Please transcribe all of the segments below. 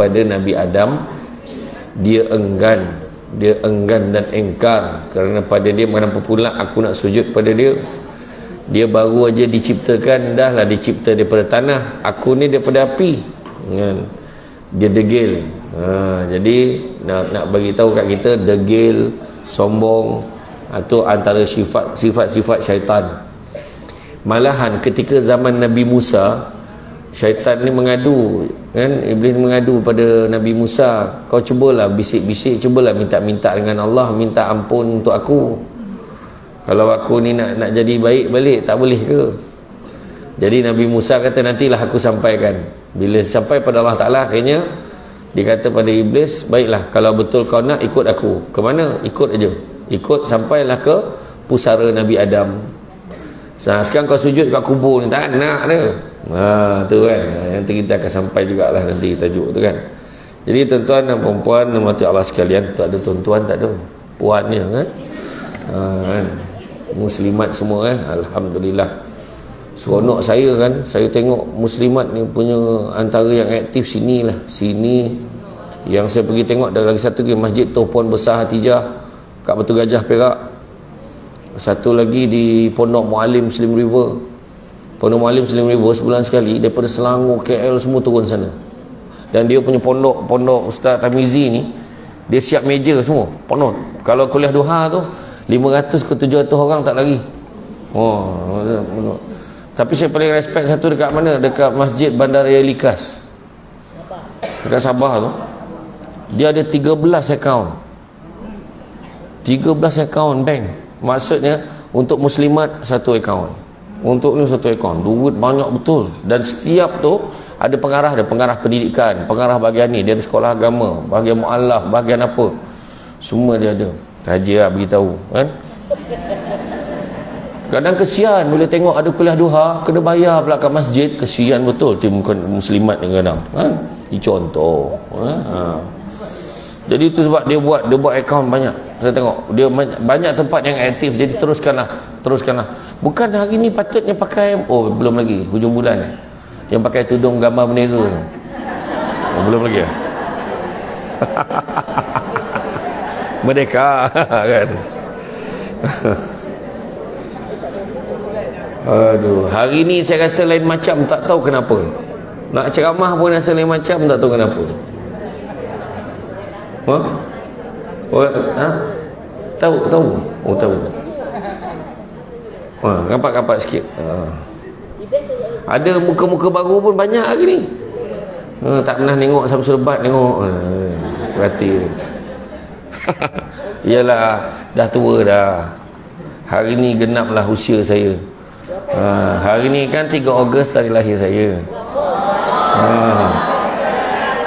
kepada Nabi Adam, dia enggan dan engkar kerana pada dia kenapa pula aku nak sujud pada dia. Dia baru aja diciptakan, dah lah dicipta daripada tanah, aku ni daripada api kan. Dia degil. Jadi nak bagi tahu kat kita, degil, sombong itu antara sifat-sifat syaitan. Malahan ketika zaman Nabi Musa, syaitan ni mengadu kan, iblis mengadu pada Nabi Musa, kau cubalah bisik-bisik, cubalah minta-minta dengan Allah, minta ampun untuk aku. Kalau aku ni nak jadi baik balik, tak boleh ke? Jadi Nabi Musa kata, nantilah aku sampaikan. Bila sampai pada Allah Ta'ala, akhirnya dia kata pada iblis, baiklah kalau betul kau nak, ikut aku. Ke mana? Ikut aja. Ikut sampailah ke pusara Nabi Adam. Sekarang kau sujud kat kubur ni, tak nak dia. Tu kan. Nanti kita akan sampai jugalah nanti tajuk tu kan. Jadi tuan-tuan dan puan-puan rahmati Allah sekalian, tak ada tuan-tuan, tak ada puannya kan. Kan? Muslimat semua kan. Alhamdulillah. Seronok saya kan, saya tengok muslimat ni punya antara yang aktif sinilah. Sini yang saya pergi tengok, ada lagi satu lagi Masjid Topuan Besar Hatijah kat Batu Gajah Perak. Satu lagi di Pondok Mualim Slim River. Pondok Mualim Slim River sebulan sekali daripada Selangor, KL semua turun sana. Dan dia punya pondok Ustaz Tamizi ni, dia siap meja semua penuh. Kalau kuliah duha tu 500 ke 700 orang tak lagi. Tapi saya paling respect satu dekat mana? Dekat Masjid Bandaraya Likas, dekat Sabah tu. Dia ada 13 akaun. 13 akaun bank. Maksudnya untuk muslimat satu akaun, untuk ni satu akaun. Duit banyak betul. Dan setiap tu ada pengarah, pendidikan, pengarah bahagian ni, dia ada sekolah agama, bahagian mu'alaf, bahagian apa, semua dia ada. Haji lah beritahu kan. Kadang kesian bila tengok ada kuliah duha kena bayar pula kat masjid. Kesian betul tim muslimat ni kadang kan. Ini contoh Jadi itu sebab dia buat akaun banyak. Saya tengok dia banyak tempat yang aktif. Jadi teruskanlah. Bukan hari ni patutnya pakai, belum lagi hujung bulan yang pakai tudung gambar bendera tu. Belum lagi Merdeka kan. Aduh, hari ni saya rasa lain macam, tak tahu kenapa. Nak ceramah pun rasa lain macam, tak tahu kenapa. Tahu. Tahu. Rapat sikit. Ada muka-muka baru pun banyak hari ni. Tak pernah tengok Samsul Bat, tengok. Berarti Yalah, dah tua dah. Hari ni genaplah usia saya. Hari ni kan 3 Ogos tarikh lahir saya.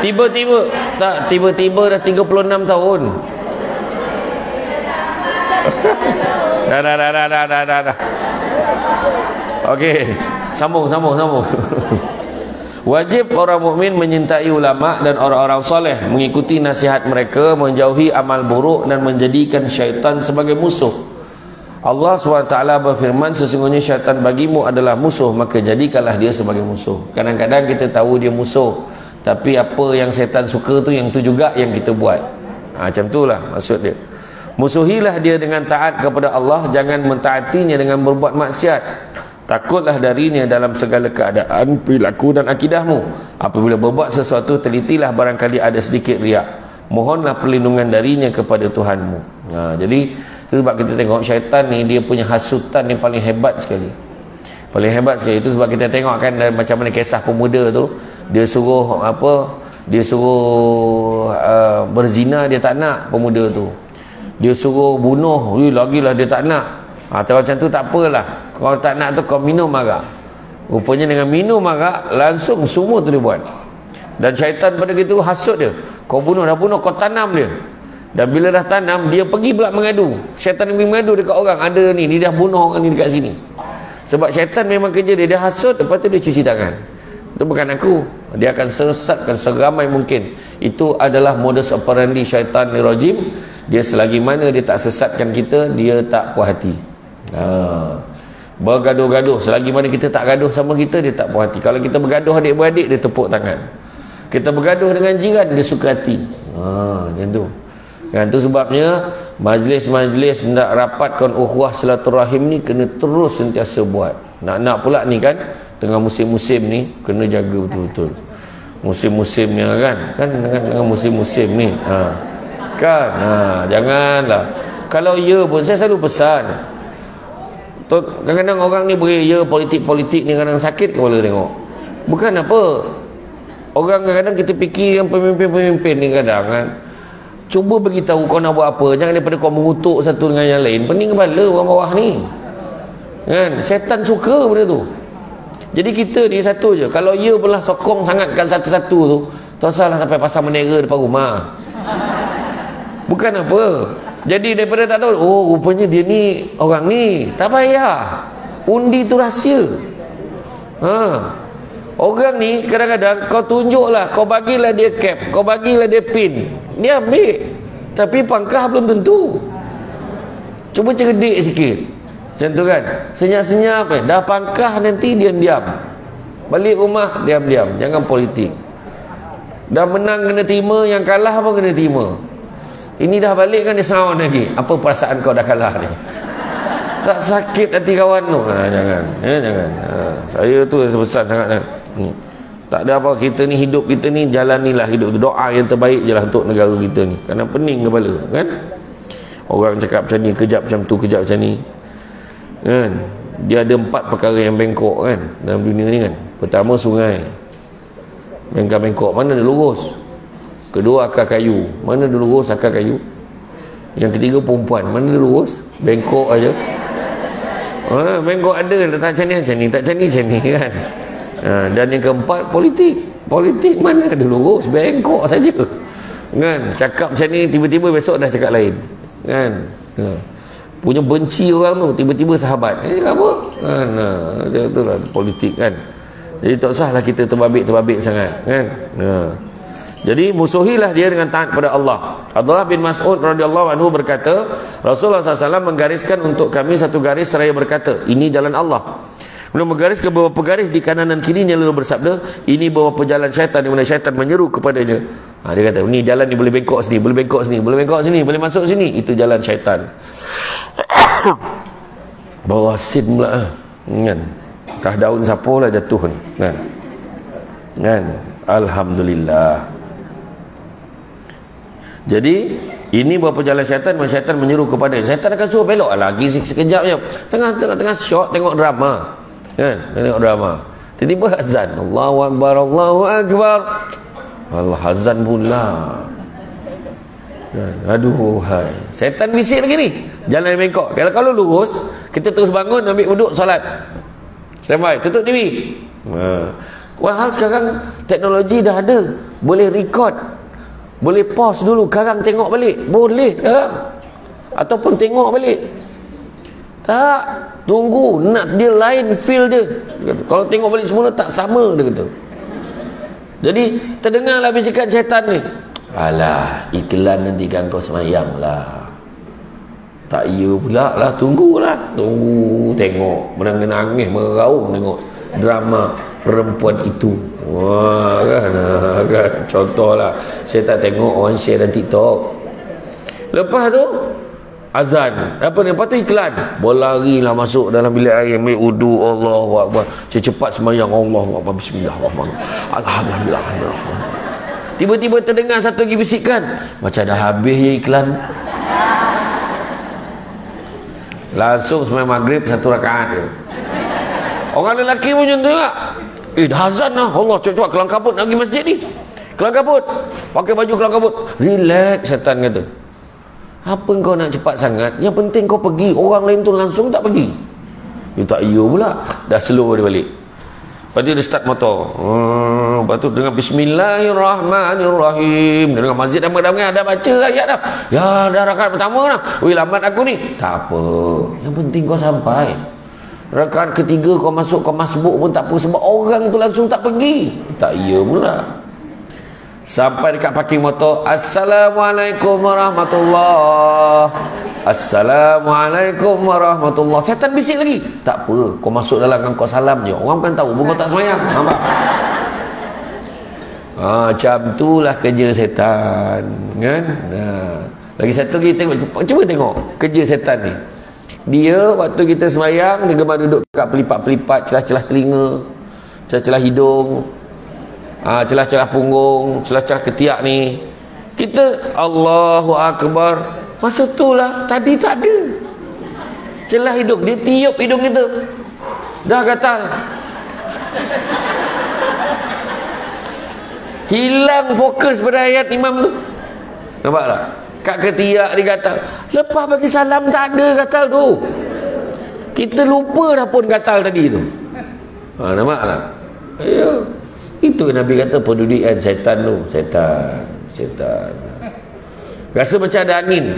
Tiba-tiba dah 36 tahun. Dah. Okey, sambung. Wajib orang mukmin menyintai ulama dan orang-orang soleh, mengikuti nasihat mereka, menjauhi amal buruk dan menjadikan syaitan sebagai musuh. Allah SWT berfirman, sesungguhnya syaitan bagimu adalah musuh, maka jadikanlah dia sebagai musuh. Kadang-kadang kita tahu dia musuh, tapi apa yang syaitan suka tu, yang tu juga yang kita buat. Macam itulah maksud dia. Musuhilah dia dengan taat kepada Allah, jangan mentaatinya dengan berbuat maksiat. Takutlah darinya dalam segala keadaan, perilaku dan akidahmu. Apabila berbuat sesuatu, telitilah barangkali ada sedikit riak. Mohonlah perlindungan darinya kepada Tuhanmu. Jadi sebab kita tengok syaitan ni, dia punya hasutan yang paling hebat sekali. Itu sebab kita tengok kan macam mana kisah pemuda tu, dia suruh berzina, dia tak nak pemuda tu. Dia suruh bunuh, lagilah dia tak nak. Macam tu tak apalah. Kalau tak nak tu kau minum arak. Rupanya dengan minum arak, langsung semua tu dia buat. Dan syaitan pada gitu hasut dia. Kau bunuh, kau tanam dia. Dan bila dah tanam, dia pergi pula mengadu. Syaitan pergi mengadu dekat orang, ada ni, dia dah bunuh orang ni dekat sini. Sebab syaitan memang kerja dia hasut, lepas tu dia cuci tangan. Itu bukan aku. Dia akan sesatkan seramai mungkin. Itu adalah modus operandi syaitan rajim. Dia selagi mana dia tak sesatkan kita, dia tak puas hati. Bergaduh-gaduh, selagi mana kita tak gaduh sama kita, dia tak puas hati. Kalau kita bergaduh adik-beradik, dia tepuk tangan. Kita bergaduh dengan jiran, dia suka hati. Macam tu. Kan tu sebabnya majlis-majlis nak rapatkan ukhuwah silaturahim ni kena terus sentiasa buat. Nak pula ni kan tengah musim-musim ni kena jaga betul-betul. Musim-musim ni kan dengan musim-musim ni. Janganlah. Kalau ya pun saya selalu pesan. Kadang-kadang orang ni beri ya politik-politik ni kadang sakit kepala tengok. Bukan apa. Orang kadang-kadang kita fikir yang pemimpin-pemimpin ni kadang kan, cuba beritahu kau nak buat apa, jangan daripada kau mengutuk satu dengan yang lain. Pening kepala orang bawah ni kan, setan suka benda tu. Jadi kita ni satu je, kalau ia belah sokong sangatkan satu-satu tu, tak salah sampai pasang bendera depan rumah. Bukan apa. Jadi daripada tak tahu, oh rupanya dia ni orang ni, tak payah undi tu rahsia. Orang ni kadang-kadang kau tunjuklah, kau bagilah dia cap, kau bagilah dia pin, dia ambil. Tapi pangkah belum tentu. Cuba cerdik sikit. Macam tu kan. Senyap-senyap dah pangkah nanti diam-diam. Balik rumah diam-diam, jangan politik. Dah menang kena terima, yang kalah pun kena terima. Ini dah balik kan dia sound lagi. Apa perasaan kau dah kalah ni? Tak sakit hati kawan tu? Jangan. Jangan. Saya tu sebesar sangat. Tak ada apa, kita ni hidup kita ni jalanilah hidup tu. Doa yang terbaik je lah untuk negara kita ni. Kerana pening kepala kan. Orang cakap macam ni, kejap macam tu, kejap macam ni kan. Dia ada 4 perkara yang bengkok kan dalam dunia ni kan. Pertama sungai, bengkok mana dia lurus. Kedua akar kayu, mana dia lurus akar kayu. Yang ketiga perempuan, mana dia lurus, bengkok aja. Bengkok ada, tak macam ni tak macam ni kan. Dan yang keempat politik mana ada lurus, bengkok saja kan. Cakap macam ni tiba-tiba besok dah cakap lain kan. Punya benci orang tu tiba-tiba sahabat cakap apa kan. Itulah politik kan. Jadi tak usahlah kita terbabit sangat kan. Jadi musuhilah dia dengan taat pada Allah. Abdullah bin Mas'ud radhiyallahu anhu berkata, Rasulullah SAW menggariskan untuk kami satu garis seraya berkata, ini jalan Allah. Kemudian menggaris ke beberapa garis di kanan dan kirinya, lalu bersabda, ini beberapa jalan syaitan di mana syaitan menyeru kepadanya. Dia kata, ni jalan ni boleh bengkok sini, boleh bengkok sini, boleh bengkok sini, boleh masuk sini. Itu jalan syaitan. Bawah sin pula kan. Tah daun sapo lah jatuh ni kan. Alhamdulillah. Jadi ini beberapa jalan syaitan, mana syaitan menyeru kepadanya. Syaitan akan suruh belok lagi sekejap je. Tengah shot tengok drama kan, tengok drama. Tiba-tiba azan, Allahu Akbar, Allahu Akbar. Allah azan pula kan. Aduh hai, setan bisik lagi ni. Jalan yang bengkok. Kalau lurus, kita terus bangun, ambil wuduk, solat, standby, tutup TV. Walhal sekarang teknologi dah ada, boleh record, boleh pause dulu, sekarang tengok balik. Boleh sekarang. Ataupun tengok balik. Tak, tunggu, nak dia lain feel dia. Kalau tengok balik semula tak sama dia kata. Jadi terdengarlah bisikan syaitan ni. Alah, iklan nanti kan kau semayang lah. Tak iya pula lah, tunggulah. Tunggu, tengok, menangis, meraung tengok drama perempuan itu. Wah kan. Contohlah, saya tak tengok orang share dalam TikTok. Lepas tu azan, apa ni, lepas tu iklan, berlarilah masuk dalam bilik air, ambil wudu, Allahu Akbar, cepat semayang, Allahu Akbar, bismillahirrahmanirrahim, alhamdulillah. Tiba-tiba terdengar satu lagi bisikan, macam dah habis je iklan. Langsung semayang maghrib 1 rakaat je. Orang lelaki pun macam tu tak? Dah azan lah, Allah, cepat kelang kabut nak pergi masjid ni. Kelang kabut, pakai baju kelang kabut. Relax, setan kata. Apa kau nak cepat sangat? Yang penting kau pergi. Orang lain tu langsung tak pergi. Dia tak iya pula. Dah slow dia balik. Lepas tu dia start motor. Lepas tu dengan Bismillahirrahmanirrahim. Dia dengan masjid damai-damai, dah baca ayat dah. Ya, dah rakaat pertama dah. Wih, lambat aku ni. Tak apa. Yang penting kau sampai. Rakaat ketiga kau masuk, kau masbuk pun tak apa. Sebab orang tu langsung tak pergi. Tak iya pula. Sampai dekat parking motor, Assalamualaikum warahmatullahi. Assalamualaikum warahmatullahi. Setan bisik lagi. Tak apa, kau masuk dalam kau salam je. Orang kan tahu, kau tak semayang. Nampak? Macam itulah kerja setan, kan? Lagi satu lagi tengok, cuba tengok kerja setan ni. Dia waktu kita sembahyang, dia gemar duduk kat pelipat-pelipat, celah-celah telinga, celah-celah hidung, celah-celah punggung, celah-celah ketiak ni. Kita Allahu Akbar, masa tu lah, tadi tak ada celah hidung, dia tiup hidung kita dah gatal, hilang fokus pada ayat imam tu. Nampak tak? Kat ketiak dia gatal, lepas bagi salam tak ada gatal tu, kita lupa dah pun gatal tadi tu. Nampak tak? Ya, itu Nabi kata pendudukan syaitan tu. Syaitan rasa macam ada angin,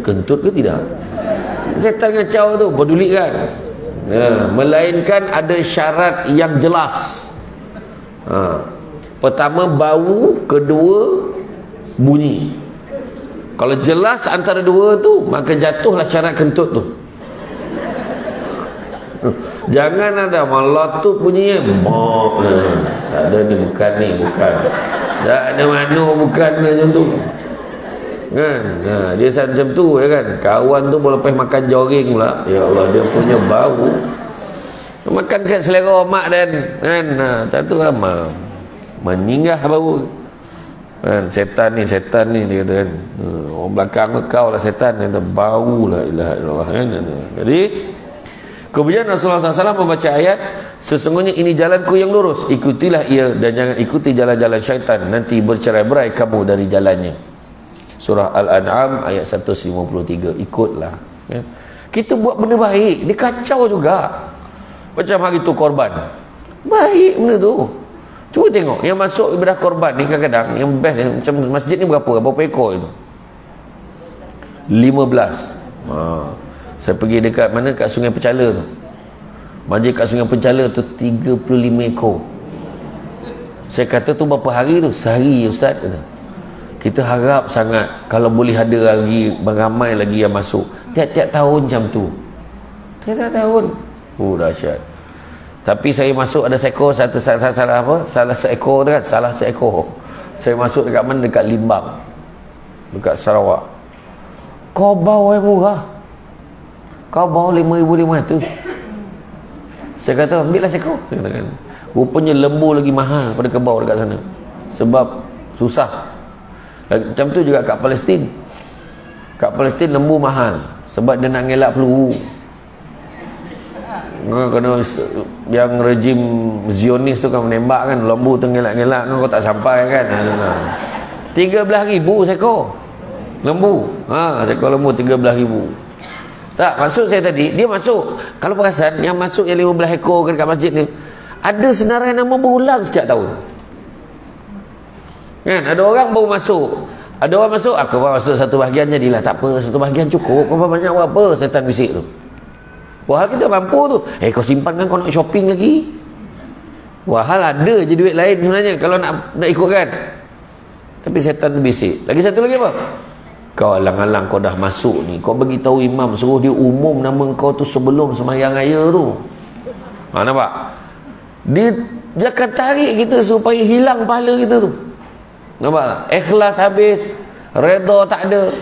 kentut ke tidak, syaitan kacau tu, pedulikan. Melainkan ada syarat yang jelas. Pertama bau, kedua bunyi. Kalau jelas antara dua tu, maka jatuhlah syarat kentut tu. Jangan ada melotot bunyinya, tak ada ni, bukan ni, bukan, tak ada mana, bukan macam tu, kan? Dia macam tu, ya kan? Kawan tu boleh lepas makan jogging pula, ya Allah, dia punya bau makan kat selera mak dan kan, tak tu lah menyinggah bau, kan? Setan ni dia kata, kan? Orang belakang kau lah setan, dia kata bau lah, ilaha illallah, kan? Jadi kemudian Rasulullah SAW membaca ayat, sesungguhnya ini jalanku yang lurus, ikutilah ia dan jangan ikuti jalan-jalan syaitan, nanti bercerai-berai kamu dari jalannya. Surah Al-An'am ayat 153. Ikutlah, ya. Kita buat benda baik, dia kacau juga. Macam hari tu korban, baik benda tu. Cuba tengok yang masuk ibadah korban ni, kadang-kadang yang best ni, macam masjid ni berapa ekor itu? 15. Saya pergi dekat mana, kat Sungai Pencala tu, masjid kat Sungai Pencala tu 35 ekor. Saya kata tu berapa hari tu? Sehari Ustaz. Kita harap sangat kalau boleh ada lagi ramai lagi yang masuk tiap-tiap tahun macam tu, tiap-tiap tahun. Dahsyat. Tapi saya masuk ada seekor, salah seekor tu kan, salah seekor. Saya masuk dekat mana, dekat Limbang, dekat Sarawak. Kau bau yang murah, kau bawa 5,500. Saya kata ambillah seekor. Saya katakan, rupanya lembu lagi mahal pada kebau dekat sana, sebab susah. Macam tu juga kat Palestin. Kat Palestin lembu mahal sebab dia nak ngelak peluru. Kena yang rejim Zionis tu kan menembak kan, lembu tu ngelak-ngelak kan, kau tak sampai kan. 13,000 seekor lembu. Seekor lembu 13,000. Tak, maksud saya tadi, dia masuk, kalau perasan yang masuk yang 15 ekor dekat masjid ni, ada senarai nama berulang setiap tahun, kan? Ada orang baru masuk, ada orang masuk, aku masuk satu bahagian jadilah, tak apa, satu bahagian cukup, kau banyak buat apa, setan bisik tu. Wah, kita mampu tu, kau simpan kan, kau nak shopping lagi. Wahal ada je duit lain sebenarnya kalau nak ikutkan. Tapi setan tu bisik. Lagi satu lagi apa? Kau alang-alang kau dah masuk ni, kau bagi tahu imam, suruh dia umum nama kau tu sebelum sembahyang raya tu. Nampak? Dia akan tarik kita supaya hilang pahala kita tu. Nampak tak? Ikhlas habis, redha tak ada.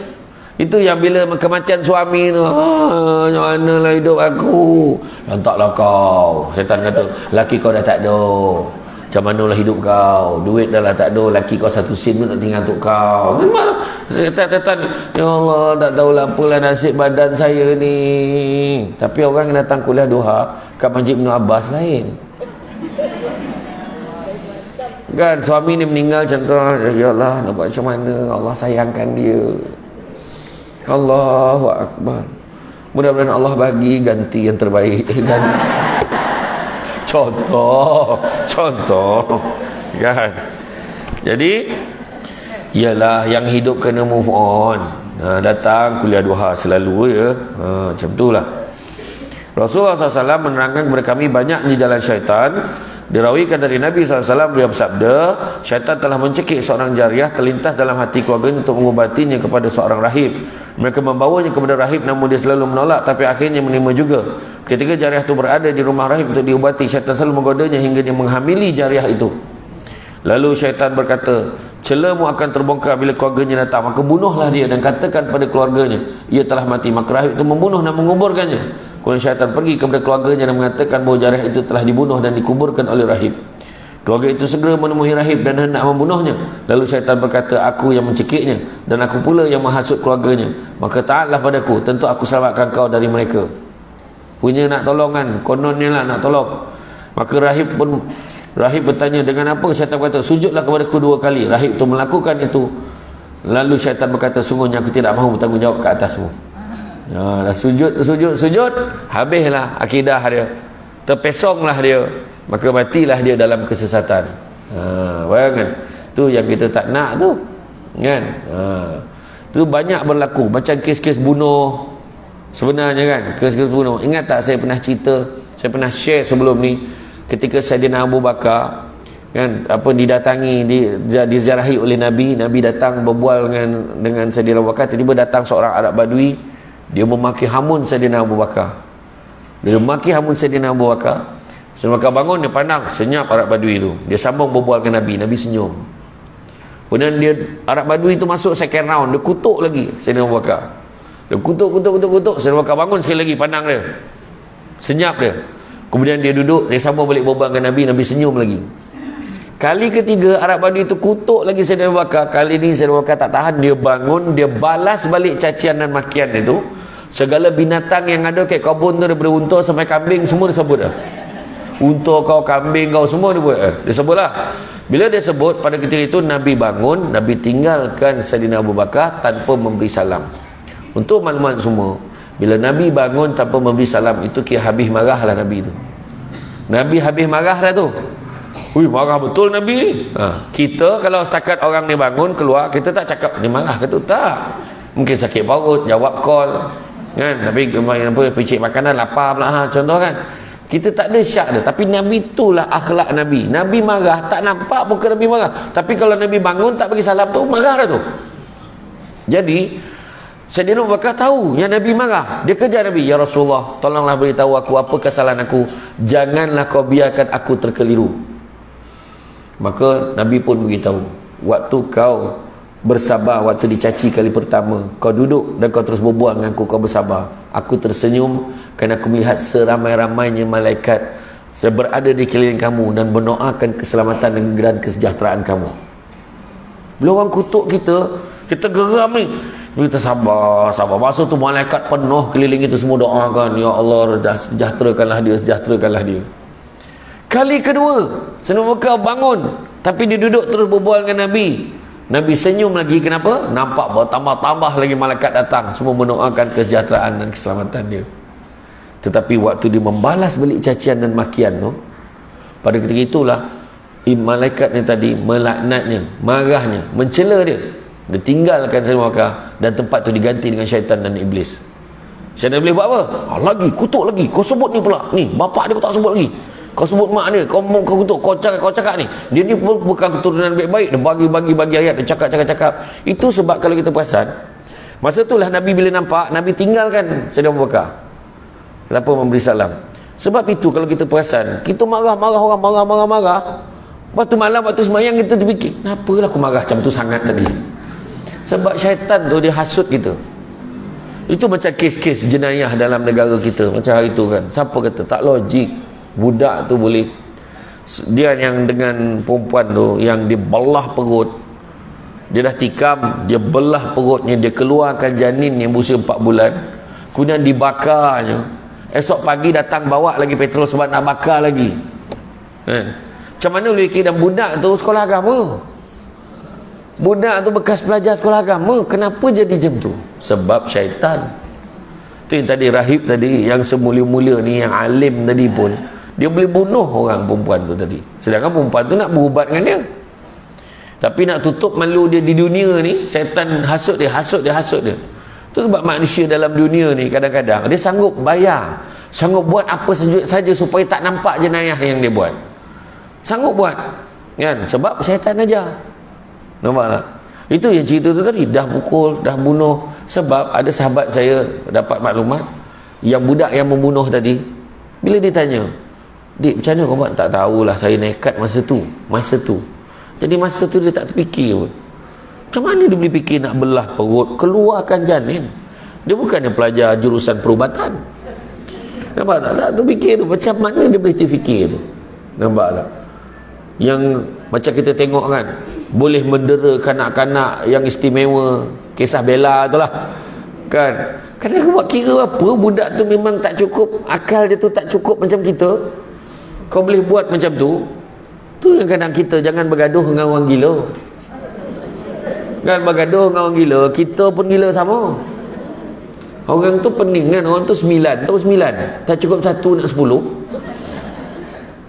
Itu yang bila kematian suami tu, macam mana lah hidup aku, lantaklah kau. Setan kata, laki kau dah tak ada, macam mana lah hidup kau, duit dah lah tak ada, laki kau satu sen pun tak tinggal untuk kau. Setan, ya Allah, tak tahulah apalah nasib badan saya ni. Tapi orang yang datang kuliah duha kat Masjid Ibn Abbas lain, kan? Suami ni meninggal macam tu, ya Allah, nak buat macam mana, Allah sayangkan dia. Allahu Akbar. Mudah-mudahan Allah bagi ganti yang terbaik. Contoh kan. Jadi ialah yang hidup kena move on. Datang kuliah duha selalu, ya. Macam itulah. Rasulullah SAW menerangkan kepada kami banyaknya jalan syaitan. Dirawikan dari Nabi SAW, beliau bersabda, syaitan telah mencekik seorang jariah terlintas dalam hati keluarganya untuk mengubatinya kepada seorang rahib. Mereka membawanya kepada rahib, namun dia selalu menolak, tapi akhirnya menerima juga. Ketika jariah itu berada di rumah rahib untuk diubati, syaitan selalu menggodanya hingga dia menghamili jariah itu. Lalu syaitan berkata, celamu akan terbongkar bila keluarganya datang, maka bunuhlah dia dan katakan pada keluarganya ia telah mati. Maka rahib itu membunuh dan menguburkannya. Kemudian syaitan pergi kepada keluarganya dan mengatakan bahawa jarih itu telah dibunuh dan dikuburkan oleh rahib. Keluarga itu segera menemui rahib dan hendak membunuhnya. Lalu syaitan berkata, aku yang mencekiknya dan aku pula yang menghasut keluarganya. Maka taatlah padaku, tentu aku selamatkan kau dari mereka. Punya nak tolong kan, kononnya lah nak tolong. Maka rahib bertanya, dengan apa? Syaitan berkata, sujudlah kepada aku 2 kali. Rahib itu melakukan itu. Lalu syaitan berkata, sungguhnya aku tidak mahu bertanggungjawab ke atasmu. Dah sujud, habislah akidah dia, terpesonglah dia, maka matilah dia dalam kesesatan. Bayangkan, tu yang kita tak nak tu kan. Tu banyak berlaku, macam kes-kes bunuh sebenarnya kan, kes-kes bunuh. Ingat tak saya pernah cerita, saya pernah share sebelum ni, ketika Saidina Abu Bakar kan, didatangi, diziarahi oleh Nabi datang berbual dengan Saidina Abu Bakar. Tiba-tiba datang seorang Arab Badui, dia memaki hamun Saidina Abu Bakar. Dia memaki hamun Saidina Abu Bakar. Saidina Abu Bakar bangun, dia pandang, senyap Arab Badui itu. Dia sambung berbual dengan Nabi senyum. Kemudian Arab Badui itu masuk second round, dia kutuk lagi Saidina Abu Bakar. Dia kutuk. Saidina Abu Bakar bangun sekali lagi, pandang dia, senyap dia. Kemudian dia duduk, dia sambung balik berbual dengan Nabi senyum lagi. Kali ketiga Arab Badui itu kutuk lagi Saidina Abu Bakar. Kali ni Saidina Abu Bakar tak tahan, dia bangun, dia balas balik cacian dan makian itu. Segala binatang yang ada kat kebun tu, daripada unta sampai kambing, semua dia sebut dah. Unta kau, kambing kau, semua dia buat. Dia sebut lah. Bila dia sebut, pada ketika itu Nabi bangun, Nabi tinggalkan Saidina Abu Bakar tanpa memberi salam. Untuk maklumat semua, bila Nabi bangun tanpa memberi salam, itu kira habis marah lah Nabi itu. Nabi habis marah dah tu. Marah betul Nabi. Kita kalau setakat orang ni bangun keluar, kita tak cakap ni marah ke tu, tak. Mungkin sakit perut, jawab call kan, tapi picit makanan, lapar pula contoh kan. Kita tak ada syak dia. Tapi Nabi itulah akhlak Nabi. Nabi marah, tak nampak muka Nabi marah, tapi kalau Nabi bangun tak bagi salam tu, marah dah tu. Jadi Saidina Abu Bakar tahu yang Nabi marah. Dia kejar Nabi, ya Rasulullah, tolonglah beritahu aku apa kesalahan aku, janganlah kau biarkan aku terkeliru. Maka Nabi pun beritahu, waktu kau bersabar, waktu dicaci kali pertama, kau duduk dan kau terus berbual dengan aku, kau bersabar. Aku tersenyum kerana aku melihat seramai-ramainya malaikat berada di keliling kamu dan mendoakan keselamatan dan kesejahteraan kamu. Bila orang kutuk kita geram ni, kita sabar. Masa tu malaikat penuh keliling itu, semua doakan, ya Allah, sejahterakanlah dia. Kali kedua Saidina Abu Bakar bangun, tapi dia duduk terus berbual dengan Nabi. Nabi senyum lagi. Kenapa? Nampak bertambah-tambah lagi malaikat datang, semua mendoakan kesejahteraan dan keselamatan dia. Tetapi waktu dia membalas balik cacian dan makian tu, pada ketika itulah malaikatnya tadi melaknatnya, marahnya, mencela dia. Dia tinggalkan Saidina Abu Bakar dan tempat tu diganti dengan syaitan dan iblis. Syaitan iblis buat apa? Lagi kutuk lagi. Kau sebut ni pula, ni bapak dia kau tak sebut lagi, kau sebut mak dia, kau kutuk, kau cakap ni, dia ni pun bukan keturunan baik-baik. Dia bagi ayat, dia cakap. Itu sebab kalau kita perasan, masa itulah Nabi bila nampak, Nabi tinggalkan Saidina Abu Bakar tanpa memberi salam. Sebab itu kalau kita perasan, kita marah orang, marah. Waktu malam, waktu semayang, kita terfikir, kenapalah aku marah macam tu sangat tadi? Sebab syaitan tu dia hasut kita. Itu macam kes-kes jenayah dalam negara kita macam hari tu kan. Siapa kata tak logik? Budak tu boleh, dia yang dengan perempuan tu yang dia belah perut, dia dah tikam, dia belah perutnya, dia keluarkan janin yang berusia 4 bulan, kemudian dibakarnya. Esok pagi datang bawa lagi petrol sebab nak bakar lagi. Macam mana boleh kira? Dan budak tu sekolah agama, budak tu bekas pelajar sekolah agama. Kenapa jadi macam tu? Sebab syaitan. Tu yang tadi rahib tadi, yang semulia-mulia ni, yang alim tadi pun, dia boleh bunuh orang perempuan tu tadi. Sedangkan perempuan tu nak berubat dengan dia, tapi nak tutup malu dia di dunia ni, syaitan hasut dia. Itu sebab manusia dalam dunia ni kadang-kadang dia sanggup bayar, sanggup buat apa saja supaya tak nampak jenayah yang dia buat. Sanggup buat kan, sebab syaitan aja. Nampak tak? Itu yang cerita tu tadi, dah pukul, dah bunuh. Sebab ada sahabat saya dapat maklumat, yang budak yang membunuh tadi, bila ditanya, Dik, macam mana kau buat? Tak tahulah, saya nekat masa tu. Jadi masa tu dia tak terfikir pun. Macam mana dia boleh fikir nak belah perut, keluarkan janin? Dia bukannya pelajar jurusan perubatan. Nampak tak? Tak terfikir tu. Macam mana dia boleh terfikir tu? Nampak tak? Yang macam kita tengok kan, boleh mendera kanak-kanak yang istimewa, kisah Bella tu lah kan. Kadang aku buat kira apa, budak tu memang tak cukup, akal dia tu tak cukup macam kita, kau boleh buat macam tu. Tu yang kadang kita jangan bergaduh dengan orang gila. Kan bergaduh dengan orang gila, kita pun gila sama. Orang tu pening kan, orang tu 9, tahu 9, tak cukup 1 nak 10.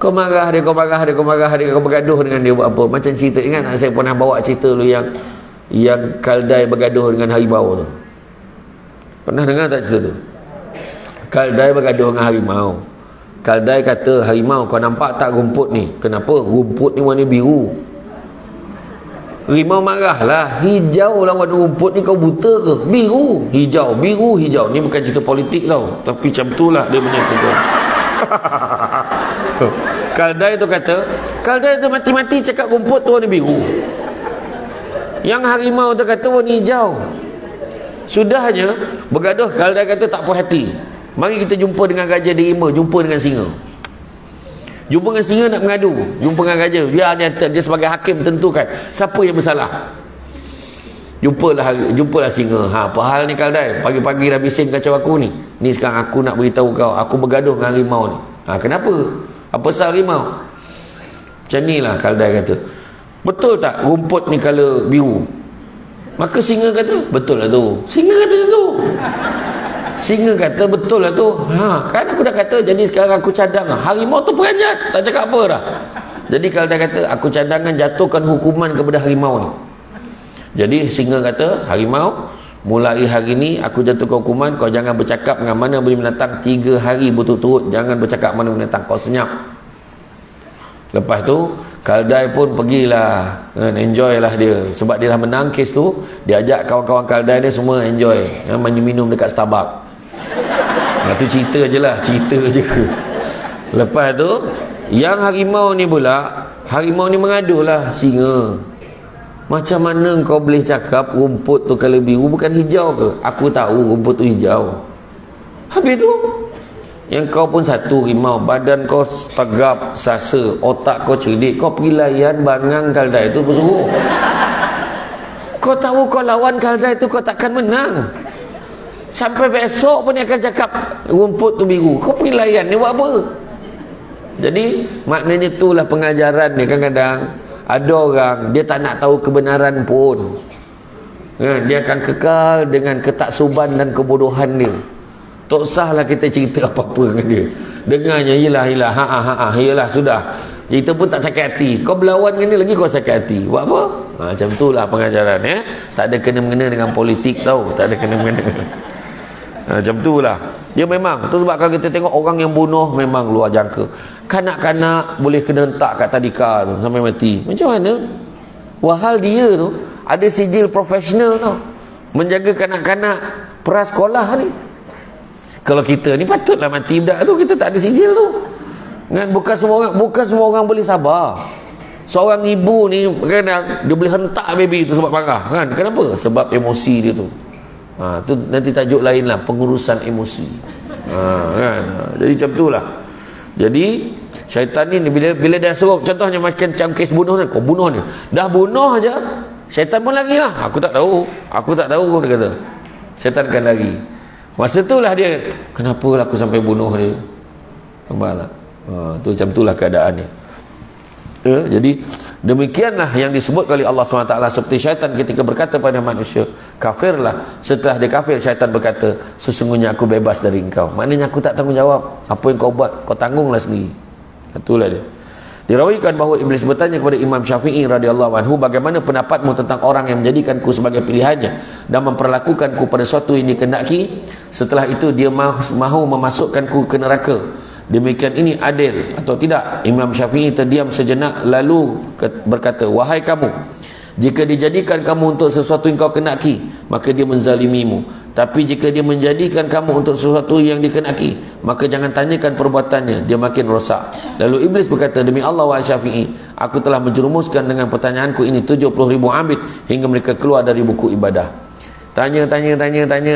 Kau marah dia, kau marah dia, kau marah dia, kau bergaduh dengan dia buat apa? Macam cerita, ingat tak saya pernah bawa cerita dulu yang Kaldai bergaduh dengan harimau tu? Pernah dengar tak cerita tu? Kaldai bergaduh dengan harimau. Kaldai kata, harimau, kau nampak tak rumput ni? Kenapa? Rumput ni warna biru. Harimau marahlah, hijau lah warna rumput ni, kau buta ke? Biru, hijau, biru, hijau. Ni bukan cerita politik tau, tapi macam tu lah dia punya cerita. Kaldai tu kata, Kaldai tu mati-mati cakap rumput tu warna biru. Yang harimau tu kata warna hijau. Sudahnya bergaduh, Kaldai kata tak puas hati, mari kita jumpa dengan Raja Derima, jumpa dengan singa. Jumpa dengan singa nak mengadu, jumpa dengan raja, dia sebagai hakim tentukan siapa yang bersalah. Jumpalah singa. Apa hal ni Kaldai? Pagi-pagi dah bising kacau aku ni. Ni sekarang aku nak beritahu kau, aku bergaduh dengan harimau ni. Kenapa? Apa pasal harimau? Macam ni lah Kaldai kata. Betul tak rumput ni colour biru? Maka singa kata, betul lah tu. Singa kata tu. Singa kata, betul lah tu. Kan aku dah kata, jadi sekarang aku cadang. Harimau tu peranjat, tak cakap apa dah. Jadi Kaldai kata, aku cadangkan jatuhkan hukuman kepada harimau ni. Jadi singa kata, harimau, mulai hari ni aku jatuhkan hukuman, kau jangan bercakap dengan mana boleh menatang 3 hari berturut-turut. Jangan bercakap mana menatang, kau senyap. Lepas tu Kaldai pun pergilah, enjoy lah dia. Sebab dia dah menang kes tu, dia ajak kawan-kawan Kaldai dia semua enjoy, minum dekat Starbucks. Tu cerita je lah, cerita je. Lepas tu yang harimau ni pula, harimau ni mengadulah singa, macam mana kau boleh cakap rumput tu kalau biru bukan hijau ke? Aku tahu rumput tu hijau. Habis tu yang kau pun satu harimau, badan kau tegap, sasa, otak kau cerdik, kau pergi layan bangang Kaldai tu bersuruh. Kau tahu kau lawan Kaldai tu kau takkan menang. Sampai besok pun dia akan cakap rumput tu biru. Kau pergi layan, ni buat apa? Jadi maknanya itulah pengajaran ni. Kadang-kadang ada orang dia tak nak tahu kebenaran pun, dia akan kekal dengan ketaksuban dan kebodohan dia. Tak usahlah kita cerita apa-apa dengan dia. Dengarnya yelah yelah sudah. Kita pun tak sakit hati. Kau berlawan dengan dia lagi kau sakit hati. Buat apa? Macam itulah pengajaran Tak ada kena-mengena dengan politik tau. Tak ada kena-mengena. Macam itulah. Dia memang tu sebab kalau kita tengok orang yang bunuh memang luar jangka. Kanak-kanak boleh kena hentak kat tadika tu sampai mati. Macam mana? Wahal dia tu ada sijil profesional tau, menjaga kanak-kanak prasekolah ni. Kalau kita ni patutlah mati budak tu, kita tak ada sijil tu. Kan bukan semua orang boleh sabar. Seorang ibu ni kadang dia boleh hentak baby tu sebab marah kan. Kenapa? Sebab emosi dia tu. Tu nanti tajuk lain lah, pengurusan emosi. Kan? Jadi macam tu lah. Jadi syaitan ni bila dia suruh, contohnya macam kes bunuh ni, kau bunuh ni, dah bunuh aja syaitan pun lari lah. Aku tak tahu dia kata. Syaitan kan lari. Masa tu lah dia, kenapa lah aku sampai bunuh dia? Nampak tak? Tu macam tu lah keadaan dia. Jadi demikianlah yang disebut oleh Allah SWT seperti syaitan ketika berkata pada manusia, kafirlah. Setelah dia kafir, syaitan berkata, sesungguhnya aku bebas dari engkau. Maknanya aku tak tanggungjawab. Apa yang kau buat, kau tanggunglah sendiri. Itulah dia. Dirawikan bahawa iblis bertanya kepada Imam Syafi'i radhiyallahu anhu, bagaimana pendapatmu tentang orang yang menjadikanku sebagai pilihannya dan memperlakukanku pada suatu yang dikehendaki, setelah itu dia mahu memasukkanku ke neraka. Demikian ini adil atau tidak? Imam Syafi'i terdiam sejenak lalu berkata, wahai kamu, Jika dijadikan kamu untuk sesuatu yang kau kenaki, maka dia menzalimimu. Tapi jika dia menjadikan kamu untuk sesuatu yang dikenaki, maka jangan tanyakan perbuatannya, dia makin rosak. Lalu iblis berkata, demi Allah wahai Syafi'i, aku telah menjerumuskan dengan pertanyaanku ini 70,000 abid hingga mereka keluar dari buku ibadah. Tanya,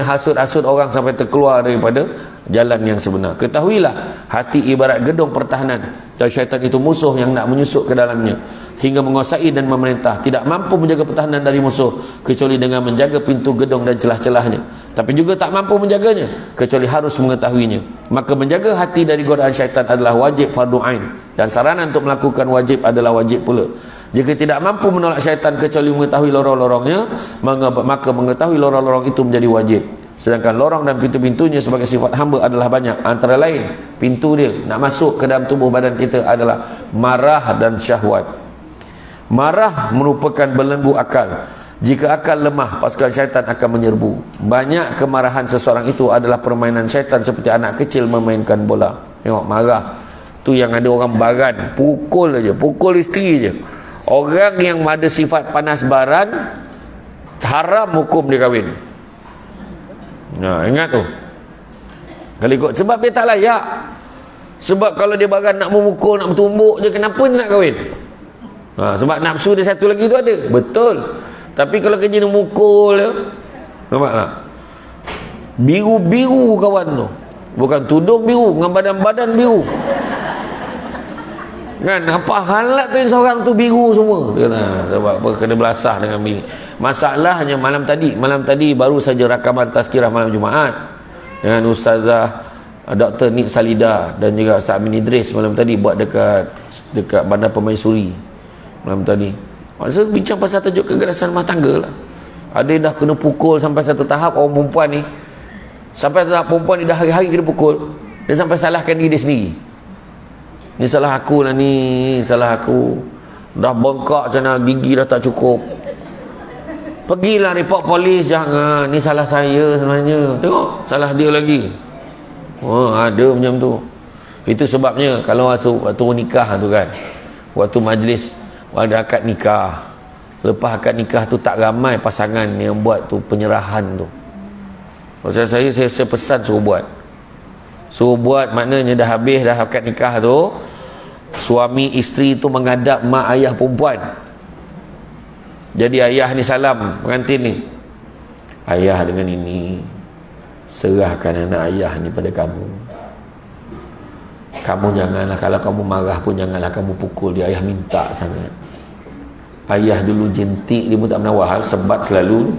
hasut orang sampai terkeluar daripada jalan yang sebenar. Ketahuilah, hati ibarat gedung pertahanan, dan syaitan itu musuh yang nak menyusup ke dalamnya hingga menguasai dan memerintah. Tidak mampu menjaga pertahanan dari musuh kecuali dengan menjaga pintu gedung dan celah-celahnya, tapi juga tak mampu menjaganya kecuali harus mengetahuinya. Maka menjaga hati dari godaan syaitan adalah wajib fardu ain, dan saranan untuk melakukan wajib adalah wajib pula. Jika tidak mampu menolak syaitan kecuali mengetahui lorong-lorongnya, maka mengetahui lorong-lorong itu menjadi wajib. Sedangkan lorong dan pintu-pintunya sebagai sifat hamba adalah banyak. Antara lain, pintu dia nak masuk ke dalam tubuh badan kita adalah marah dan syahwat. Marah merupakan belenggu akal. Jika akal lemah, pasukan syaitan akan menyerbu. Banyak kemarahan seseorang itu adalah permainan syaitan, seperti anak kecil memainkan bola. Tengok, marah tu yang ada orang baran, pukul aja, pukul isteri je. Orang yang ada sifat panas baran, haram hukum dia kahwin. Nah, ingat tu. Kalau ikut, sebab dia tak layak. Sebab kalau dia baran nak memukul, nak bertumbuk je, kenapa dia nak kahwin? Sebab nafsu dia satu lagi tu ada. Betul. Tapi kalau kerja dia mukul, nampak tak? Biru-biru kawan tu. Bukan tudung biru, dengan badan-badan biru. Kan, apa halat tu yang seorang tu biru semua. Dia kata, sebab apa, kena belasah dengan bini. Masalahnya malam tadi baru saja rakaman tazkirah malam Jumaat dengan Ustazah Dr. Nik Salida dan juga Ustaz Amin Idris malam tadi buat dekat Bandar Permaisuri malam tadi. Maksud bincang pasal tajuk keganasan rumah tangga lah. Ada yang dah kena pukul sampai satu tahap, orang perempuan ni sampai tahap perempuan ni dah hari-hari kena pukul, dia sampai salahkan diri dia sendiri. Ni salah aku lah, ni salah aku, dah bengkak macam mana, gigi dah tak cukup, pergilah report polis. Jangan, ni salah saya sebenarnya. Tengok, salah dia lagi. Ada macam tu. Itu sebabnya kalau waktu nikah tu kan, waktu majlis ada akad nikah, lepas akad nikah tu tak ramai pasangan yang buat tu penyerahan tu. Maksud saya pesan suruh buat, maknanya dah habis dah akad nikah tu, suami isteri tu menghadap mak ayah perempuan. Jadi ayah ni salam pengantin ni, ayah dengan ini serahkan anak ayah ni pada kamu. Kamu janganlah, kalau kamu marah pun janganlah kamu pukul dia, ayah minta sangat. Ayah dulu jentik, dia pun tak pernah wahal, sebat selalu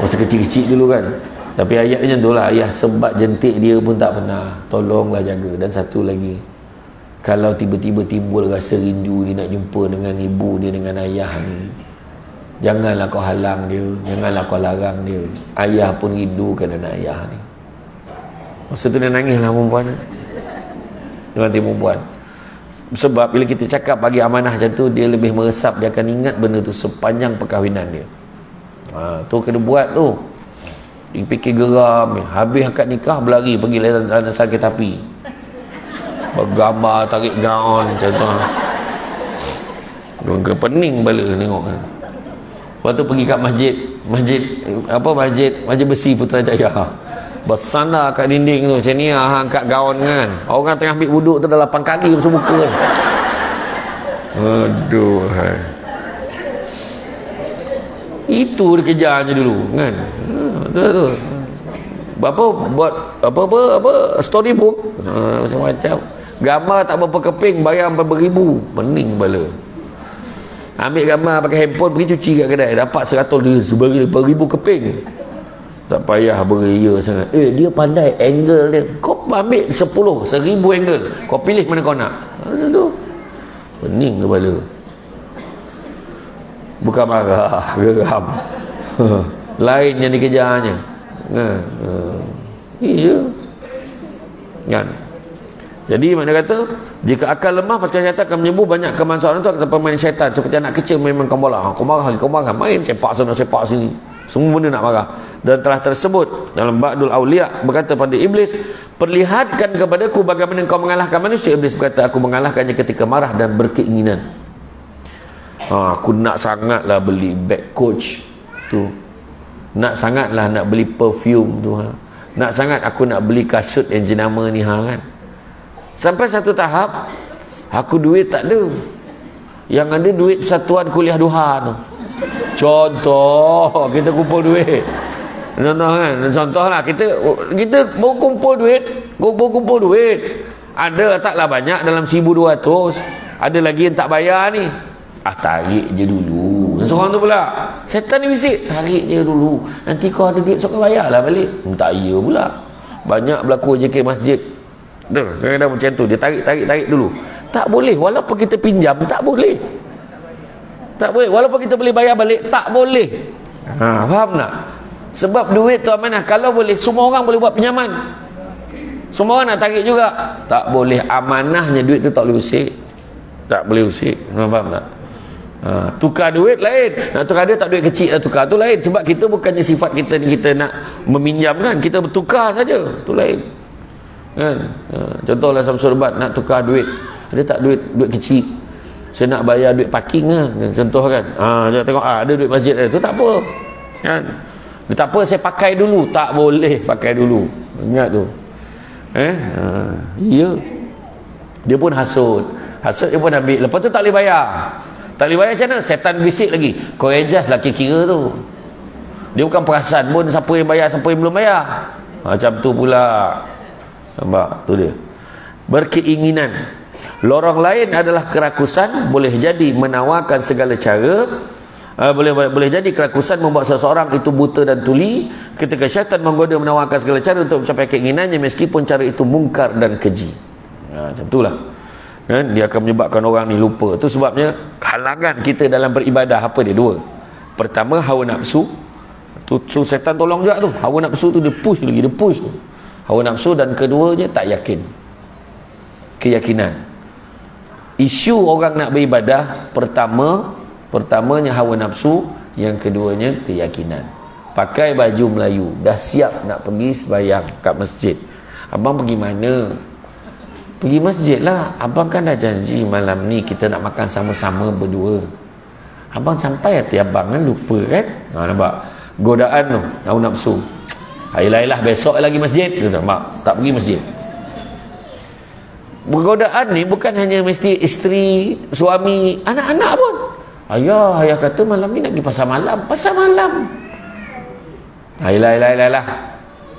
masa kecil-kecil dulu kan. Tapi ayat macam tu lah, ayah sebat jentik dia pun tak pernah. Tolonglah jaga. Dan satu lagi, kalau tiba-tiba timbul rasa rindu dia nak jumpa dengan ibu dia, dengan ayah ni, janganlah kau halang dia, janganlah kau larang dia. Ayah pun rindukan anak ayah ni. Masa tu dia nangis lah perempuan ni, dengan tim perempuan. Sebab bila kita cakap bagi amanah macam tu, dia lebih meresap, dia akan ingat benda tu sepanjang perkahwinan dia. Tu kena buat tu. Dia fikir geram, habis akad nikah berlari pergi landasan kereta api, bergambar, tarik gaun macam tu. Ke pening bala tengok kan. Lepas tu pergi kat masjid besi Putrajaya, bersandar kat dinding tu macam ni, angkat gaun kan. Orang tengah ambil wuduk tu dah 8 kali masuk muka kan. Aduh, itu dia kejarnya dulu kan. Tu buat apa storybook, macam-macam gambar tak berapa keping, bayar beribu, pening bala. Ambil gambar pakai handphone, pergi cuci kat kedai, dapat 100,000 keping. Tak payah beria sangat. Dia pandai angle dia. Kau ambil 10,000 angle, kau pilih mana kau nak. Tu pening kepala. Bukan marah, geram. Lain yang dikejarnya. Iya. Kan? Jadi mana kata, jika akal lemah, pasukan syaitan akan menyembuh banyak kemanfaatan itu akan permain syaitan. Seperti anak kecil mainkan bola. Kau marah, main sepak sana, sepak sini. Semua benda nak marah. Dan telah tersebut dalam Ba'dul Awliya, berkata pada iblis, perlihatkan kepadaku bagaimana kau mengalahkan manusia. Iblis berkata, aku mengalahkannya ketika marah dan berkeinginan. Aku nak sangatlah beli bag Coach tu, nak sangatlah nak beli perfume tu, nak sangat aku nak beli kasut yang jenama ni, kan. Sampai satu tahap aku duit tak ada, yang ada duit Persatuan Kuliah Duha tu. Contoh kita kumpul duit, contohlah kita baru kumpul duit, ada taklah banyak dalam 1,200, ada lagi yang tak bayar ni. Tarik je dulu. Seorang tu pula, setan ni bisik, tarik je dulu, nanti kau ada duit so kau bayarlah balik. Tak iya pula. Banyak berlaku JK masjid kadang-kadang macam tu, dia tarik dulu. Tak boleh, walaupun kita pinjam tak boleh, walaupun kita boleh bayar balik tak boleh. Faham tak? Sebab duit tu amanah. Kalau boleh semua orang boleh buat pinjaman, semua orang nak tarik juga, tak boleh. Amanahnya duit tu tak boleh usik, faham tak? Tukar duit lain, nak tukar dia tak duit kecil nak tukar tu lain. Sebab kita bukannya sifat kita ni kita nak meminjam, kan, kita bertukar saja, tu lain, kan. Contohlah Samsul Bat nak tukar duit, ada tak duit kecil, saya nak bayar duit parking, kan, contoh, kan. Jangan tengok ada duit masjid ada tu, tak apa, kan. Dia tak apa, saya pakai dulu, tak boleh pakai dulu, ingat tu. Ya, dia pun hasut dia pun ambil, lepas tu tak boleh bayar. Tak boleh bayar macam mana? Setan bisik lagi, kau adjust lah kira tu. Dia bukan perasan pun siapa yang bayar, siapa yang belum bayar. Macam tu pula. Nampak? Tu dia. Berkeinginan. Lorong lain adalah kerakusan, boleh jadi menawarkan segala cara. Boleh jadi kerakusan membuat seseorang itu buta dan tuli ketika syaitan menggoda menawarkan segala cara untuk mencapai keinginannya, meskipun cara itu mungkar dan keji. Macam itulah, kan? Dia akan menyebabkan orang ni lupa. Itu sebabnya halangan kita dalam beribadah apa dia? Dua. Pertama, hawa nafsu. Tu setan tolong juga tu. Hawa nafsu tu dia push tu. Hawa nafsu. Dan keduanya tak yakin, keyakinan. Isu orang nak beribadah, pertamanya hawa nafsu, yang keduanya keyakinan. Pakai baju Melayu, dah siap nak pergi sembahyang kat masjid. Abang pergi mana? Pergi masjid lah. Abang kan dah janji malam ni kita nak makan sama-sama berdua. Abang sampai hati abang kan, lupa, kan. Nampak godaan tu, hawa nafsu. Ayolah besok lagi masjid. Dia tak pergi masjid. Godaan ni bukan hanya mesti isteri, suami, anak-anak pun. Ayah kata malam ni nak pergi pasar malam. Ayolah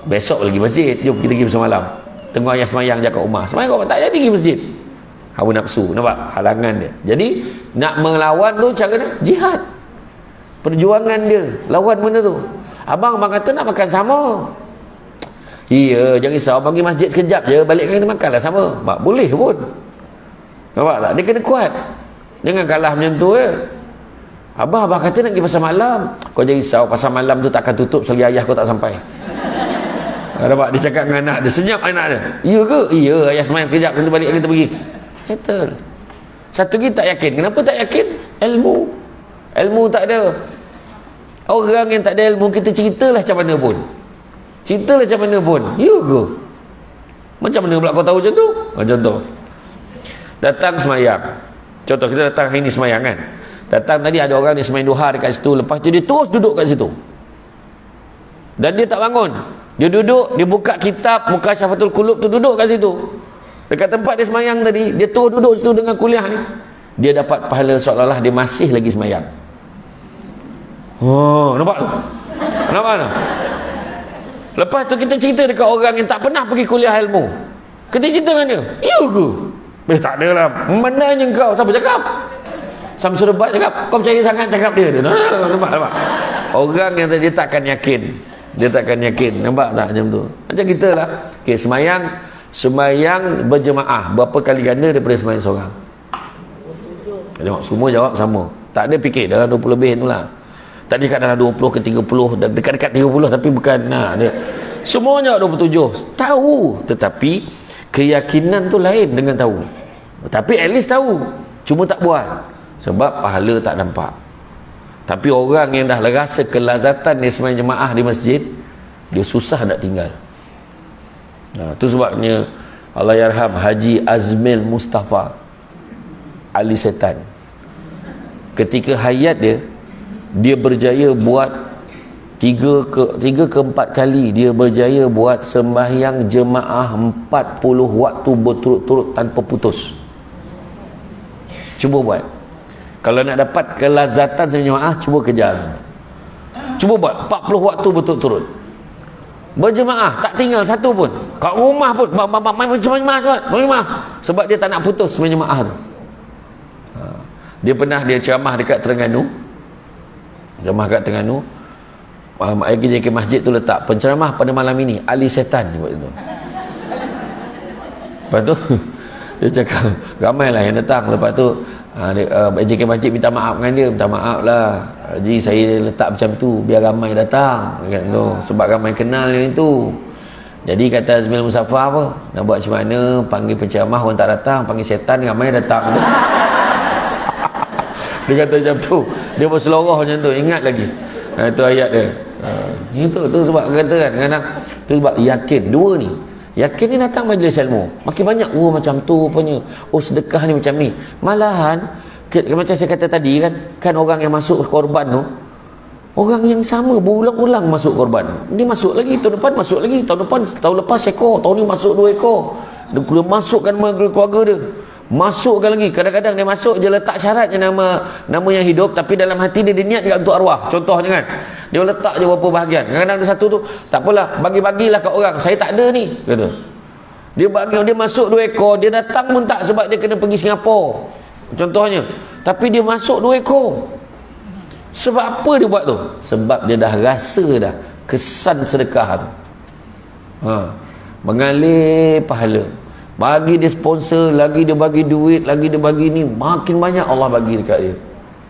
besok lagi masjid, jom kita pergi pasar malam. Tengok ayah semayang je kat rumah, semayang kat rumah, tak jadi pergi masjid. Hawa nafsu, nampak halangan dia. Jadi nak melawan tu cara dia jihad, perjuangan dia. Lawan benda tu. Abang kata nak makan sama. Iya, jangan risau, abang pergi masjid sekejap je, balik kita makanlah sama. Boleh pun, nampak tak? Dia kena kuat, jangan kalah macam tu. Abang kata nak pergi pasar malam. Kau jangan risau, pasar malam tu takkan tutup selagi ayah kau tak sampai. Nampak? Dia cakap dengan anak dia, senyap anak dia. Iya ke? Iya, ayah semayang sekejap, nanti balik kita pergi. Settle. Satu lagi tak yakin. Kenapa tak yakin? Ilmu tak ada. Orang yang tak ada ilmu, kita ceritalah macam mana pun. Ya ke? Macam mana pula kau tahu macam tu? Contoh, datang semayang. Contoh, kita datang hari ni semayang, kan. Datang tadi ada orang yang semayang duha dekat situ, lepas tu dia terus duduk kat situ. Dan dia tak bangun. Dia duduk, dia buka kitab Muka Syafatul Qulub tu, duduk kat situ. Dekat tempat dia semayang tadi, dia terus duduk situ dengan kuliah ni. Dia dapat pahala seolah-olah dia masih lagi semayang. Nampak tu? Nampak tu? Lepas tu kita cerita dekat orang yang tak pernah pergi kuliah ilmu. Kita cerita dengan dia. Ya ke? Tak ada lah. Mananya kau? Siapa cakap? Samsul Bat cakap. Kau percaya sangat cakap dia. Nampak? Orang yang tadi takkan yakin. Dia takkan yakin. Nampak tak macam tu? Macam kita lah. Okay, semayang berjemaah berapa kali ganda daripada semayang seorang? Tengok, semua jawab sama. Tak ada fikir dalam 20 lebih tu lah. Tak dekat dalam 20 ke 30, dan dekat-dekat 30, tapi bukan. Dia semua jawab 27. Tahu, tetapi keyakinan tu lain dengan tahu. Tapi at least tahu, cuma tak buat sebab pahala tak nampak. Tapi orang yang dah rasa kelazatan dia semayang jemaah di masjid, dia susah nak tinggal. Tu sebabnya Allahyarham Haji Azmil Mustafa Ali Setan, ketika hayat dia berjaya buat 3 ke 4 kali dia berjaya buat sembahyang jemaah 40 waktu berturut-turut tanpa putus. Cuba buat. Kalau nak dapat kelazatan sembahyang jemaah, cuba kejar. Cuba buat 40 waktu berturut-turut berjemaah, tak tinggal satu pun. Kat rumah pun sembahyang, sebab dia tak nak putus sembahyang jemaah tu. Dia pernah ceramah dekat Terengganu. JK Masjid tu letak penceramah pada malam ini Ali Setan buat itu. Lepas tu dia cakap ramailah yang datang. Lepas tu JK Masjid minta maaf dengan dia, minta maaf lah Haji, saya letak macam tu biar ramai datang kan, sebab ramai kenal yang itu. Jadi kata Azmil Musaffar apa, nak buat macam mana, panggil penceramah orang tak datang, panggil setan ramai datang. Dia kata macam tu, dia berseloroh macam tu, ingat lagi. Itu ayat dia. Itu sebab kata kan kadang tu sebab yakin dua ni. Yakin ni datang majlis ilmu, makin banyak macam tu rupanya. Sedekah ni macam ni. Malahan macam saya kata tadi kan orang yang masuk korban tu, orang yang sama berulang-ulang masuk korban. Dia masuk lagi, tahun depan masuk lagi, tahun lepas ekor, tahun ni masuk 2 ekor. Dia masukkan keluarga dia. Masukkan lagi, kadang-kadang dia masuk je letak syaratnya nama yang hidup, tapi dalam hati dia niat juga untuk arwah. Contohnya kan, dia letak je beberapa bahagian. Kadang-kadang ada satu tu, tak apalah, bagi-bagilah kat orang, saya tak ada ni, kata. Dia masuk 2 ekor, dia datang pun tak, sebab dia kena pergi Singapura contohnya, tapi dia masuk 2 ekor. Sebab apa dia buat tu? Sebab dia dah rasa dah kesan sedekah tu, mengalir pahala. Bagi dia sponsor, lagi dia bagi duit, lagi dia bagi ni, makin banyak Allah bagi dekat dia.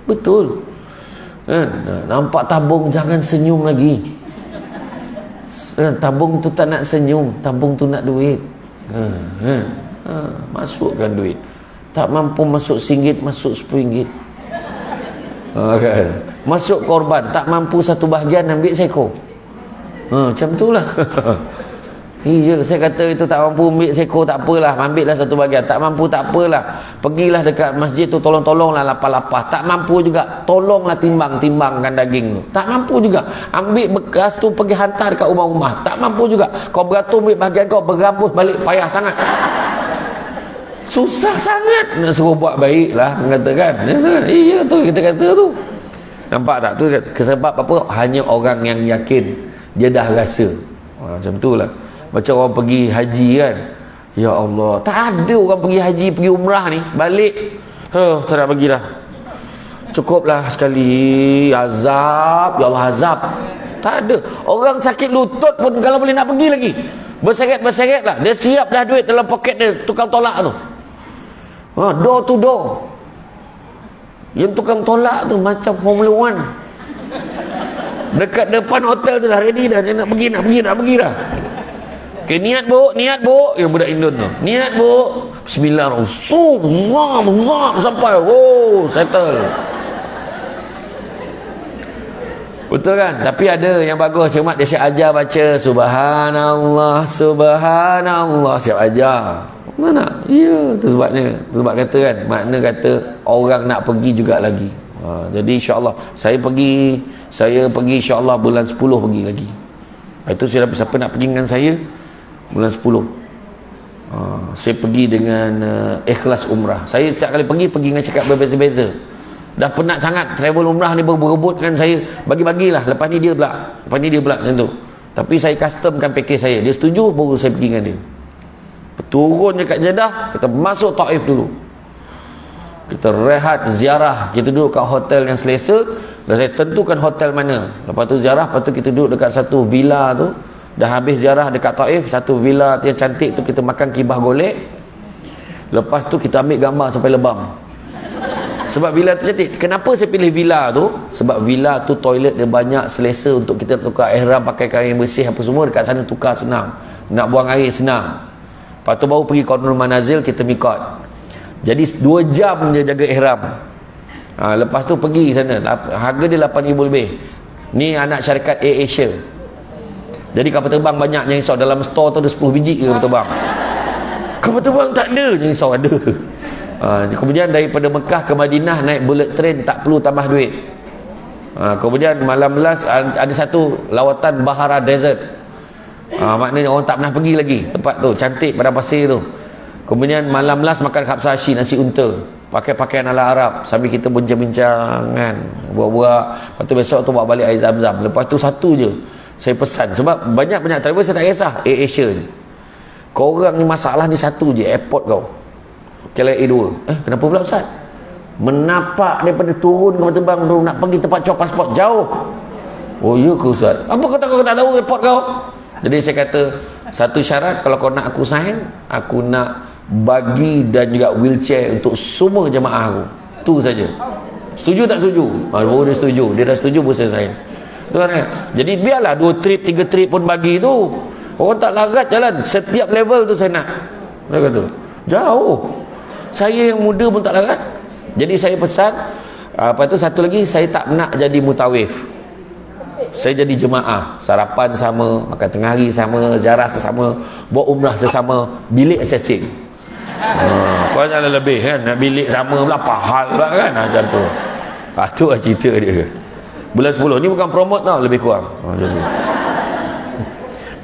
Betul kan? Nampak tabung, jangan senyum lagi. Tabung tu tak nak senyum, tabung tu nak duit. Masukkan duit. Tak mampu masuk RM1, masuk RM10. Kan? Masuk korban, tak mampu satu bahagian, ambil seekor. Macam tu lah. Iya, saya kata itu tak mampu ambil seekor, tak apalah, ambillah satu bahagian. Tak mampu, tak apalah, pergilah dekat masjid tu, tolong-tolonglah lapar-lapar. Tak mampu juga, tolonglah timbangkan daging tu. Tak mampu juga, ambil bekas tu pergi hantar dekat rumah-rumah. Tak mampu juga, kau beratur ambil bahagian kau, berambus balik, payah sangat. Susah sangat nak suruh buat baik lah, mengatakan. Iya tu, kita kata tu. Nampak tak tu? Sebab apa? Hanya orang yang yakin, dia dah rasa. Macam tu lah. Macam orang pergi haji kan, ya Allah, tak ada orang pergi haji, pergi umrah ni balik tak nak pergi dah, cukuplah sekali, azab, ya Allah azab. Tak ada. Orang sakit lutut pun kalau boleh nak pergi lagi, berseret lah, dia siap dah duit dalam poket dia, tukang tolak tu, door to door. Yang tukang tolak tu macam Formula 1, dekat depan hotel tu dah ready dah, dia nak pergi dah. Okay, niat bu, ya budak Indon tu, niat bu, bismillah, sampai, settle. Betul kan? Tapi ada yang bagus, Syekh Mat, dia siap ajar baca subhanallah, siap ajar. Mana? Ya, tu sebabnya, sebab kata kan, makna kata orang nak pergi juga lagi. Jadi insya-Allah saya pergi insya-Allah bulan 10 pergi lagi. Itu siapa nak pergi dengan saya bulan 10. Saya pergi dengan ikhlas umrah. Saya setiap kali pergi dengan cakap berbeza-beza. Dah penat sangat travel umrah ni, berebut dengan saya, bagi-bagilah, lepas ni dia pula macam tu. Tapi saya customkan package saya, dia setuju baru saya pergi dengan dia. Turun dekat Jeddah, kita masuk Taif dulu, kita rehat, ziarah, kita duduk kat hotel yang selesa, dan saya tentukan hotel mana. Lepas tu ziarah, lepas tu kita duduk dekat satu villa tu. Dah habis ziarah dekat Taif, satu villa yang cantik tu, kita makan kibah golek. Lepas tu kita ambil gambar sampai lebam. Sebab villa tu cantik. Kenapa saya pilih villa tu? Sebab villa tu toilet dia banyak, selesa untuk kita tukar ihram, pakai kain bersih apa semua. Dekat sana tukar senang, nak buang air senang. Lepas tu baru pergi Qadrul Manazil, kita mikot. Jadi 2 jam je jaga ihram. Lepas tu pergi sana, harga dia 8,000 lebih. Ni anak syarikat Air Asia. Jadi kapal terbang banyak, jangan risau. Dalam store tu ada 10 biji ke kapal terbang. Kapal terbang tak ada, jangan risau, ada. Kemudian daripada Mekah ke Madinah naik bullet train, tak perlu tambah duit. Kemudian malam belas ada satu lawatan Bahara Desert. Maknanya orang tak pernah pergi lagi tempat tu, cantik pada pasir tu. Kemudian malam belas makan kapsashi, nasi unta, pakai pakaian ala Arab, sambil kita bincang-bincang kan, buat-buat. Lepas tu besok tu bawa balik air zam-zam. Lepas tu satu je saya pesan, sebab banyak-banyak travel saya tak kisah, Asia ni, korang ni masalah ni satu je, airport kau KLIA 2. Kenapa pula Ustaz? Menapak daripada turun ke terbang tu nak pergi tempat cop pasport jauh. Oh ya ke Ustaz? Apa kau tak tahu airport kau? Jadi saya kata, satu syarat, kalau kau nak aku sign, aku nak bagi dan juga wheelchair untuk semua jemaah aku. Tu saja. Setuju tak setuju? Baru dia setuju. Dia dah setuju pun saya sign. Tu kan? Jadi biarlah 2 trip 3 trip pun bagi tu. Orang tak larat jalan. Setiap level tu saya nak. Dia kata, jauh. Saya yang muda pun tak larat. Jadi saya pesan, apa tu satu lagi, saya tak nak jadi mutawif. Saya jadi jemaah, sarapan sama, makan tengah hari sama, ziarah sesama, buat umrah sesama, bilik asing. Kau jangan lebih kan, nak bilik sama pula, pahal pula kan, macam tu. Tu lah cerita dia. Bulan 10 ni bukan promote tau, lebih kurang.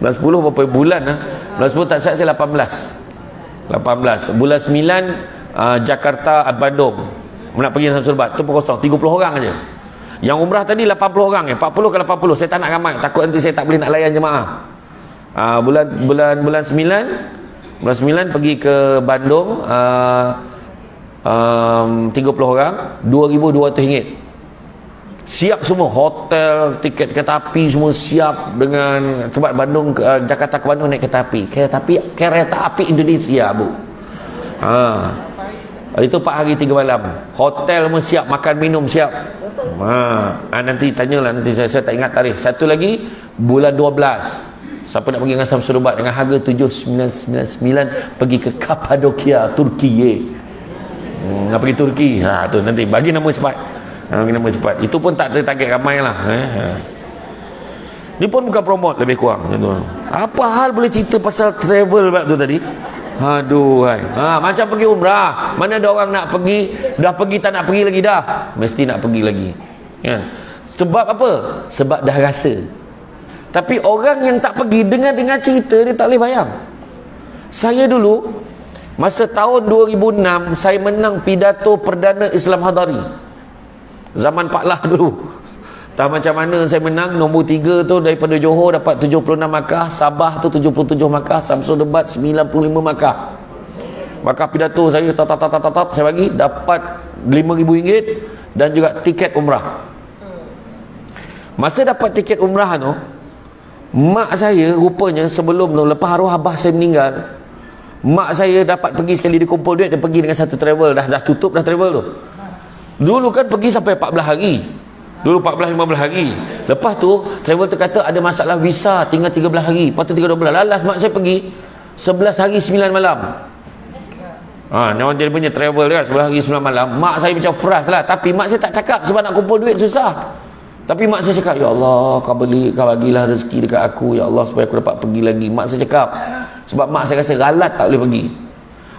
Bulan 10 berapa bulan lah. Bulan 10 tak saya 18. Bulan 9 Jakarta, Bandung. Nak pergi Samsul Bat, tu pun kosong, 30 orang aja. Yang umrah tadi 80 orang 40 ke 80. Saya tak nak ramai, takut nanti saya tak boleh nak layan jemaah. Bulan 9 pergi ke Bandung, 30 orang, RM2,200. Siap semua, hotel, tiket kereta api semua siap dengan, sebab Bandung Jakarta ke Bandung naik kereta api Indonesia, Bu. Itu 4 hari 3 malam. Hotel semua siap, makan minum siap. Nanti tanyalah, nanti saya tak ingat tarikh. Satu lagi bulan 12. Siapa nak pergi dengan Samsul Ubat dengan harga 7,999 pergi ke Kapadokia, Turki. Nak pergi Turki. Tu nanti bagi nama cepat. Bagi nama cepat. Itu pun tak ada target ramai lah. Ni pun bukan promote, lebih kurang. Apa hal boleh cerita pasal travel tu tadi? Aduh, macam pergi umrah. Mana ada orang nak pergi, dah pergi tak nak pergi lagi dah. Mesti nak pergi lagi. Kan? Sebab apa? Sebab dah rasa. Tapi orang yang tak pergi, dengar cerita dia tak boleh bayang. Saya dulu masa tahun 2006 saya menang pidato Perdana Islam Hadari. Zaman Pak Lah dulu. Tak macam mana saya menang, nombor 3 tu daripada Johor dapat 76 markah, Sabah tu 77 markah, Samsul Debat 95 markah. Maka pidato saya saya bagi dapat RM5,000 dan juga tiket umrah. Masa dapat tiket umrah tu, mak saya rupanya sebelum tu, lepas arwah abah saya meninggal, mak saya dapat pergi sekali, dia kumpul duit, dia pergi dengan satu travel, dah tutup dah travel tu. Dulu kan pergi sampai 14 hari. Dulu 14-15 hari. Lepas tu travel tu kata ada masalah visa, tinggal 13 hari. Lepas tu 13 bulan. Lalas mak saya pergi 11 hari 9 malam. Orang dia punya travel kan, 11 hari 9 malam. Mak saya macam frust lah. Tapi mak saya tak cakap sebab nak kumpul duit susah. Tapi mak saya cakap, ya Allah, kau bagilah rezeki dekat aku, ya Allah, supaya aku dapat pergi lagi. Mak saya cakap. Sebab mak saya rasa ralat tak boleh pergi.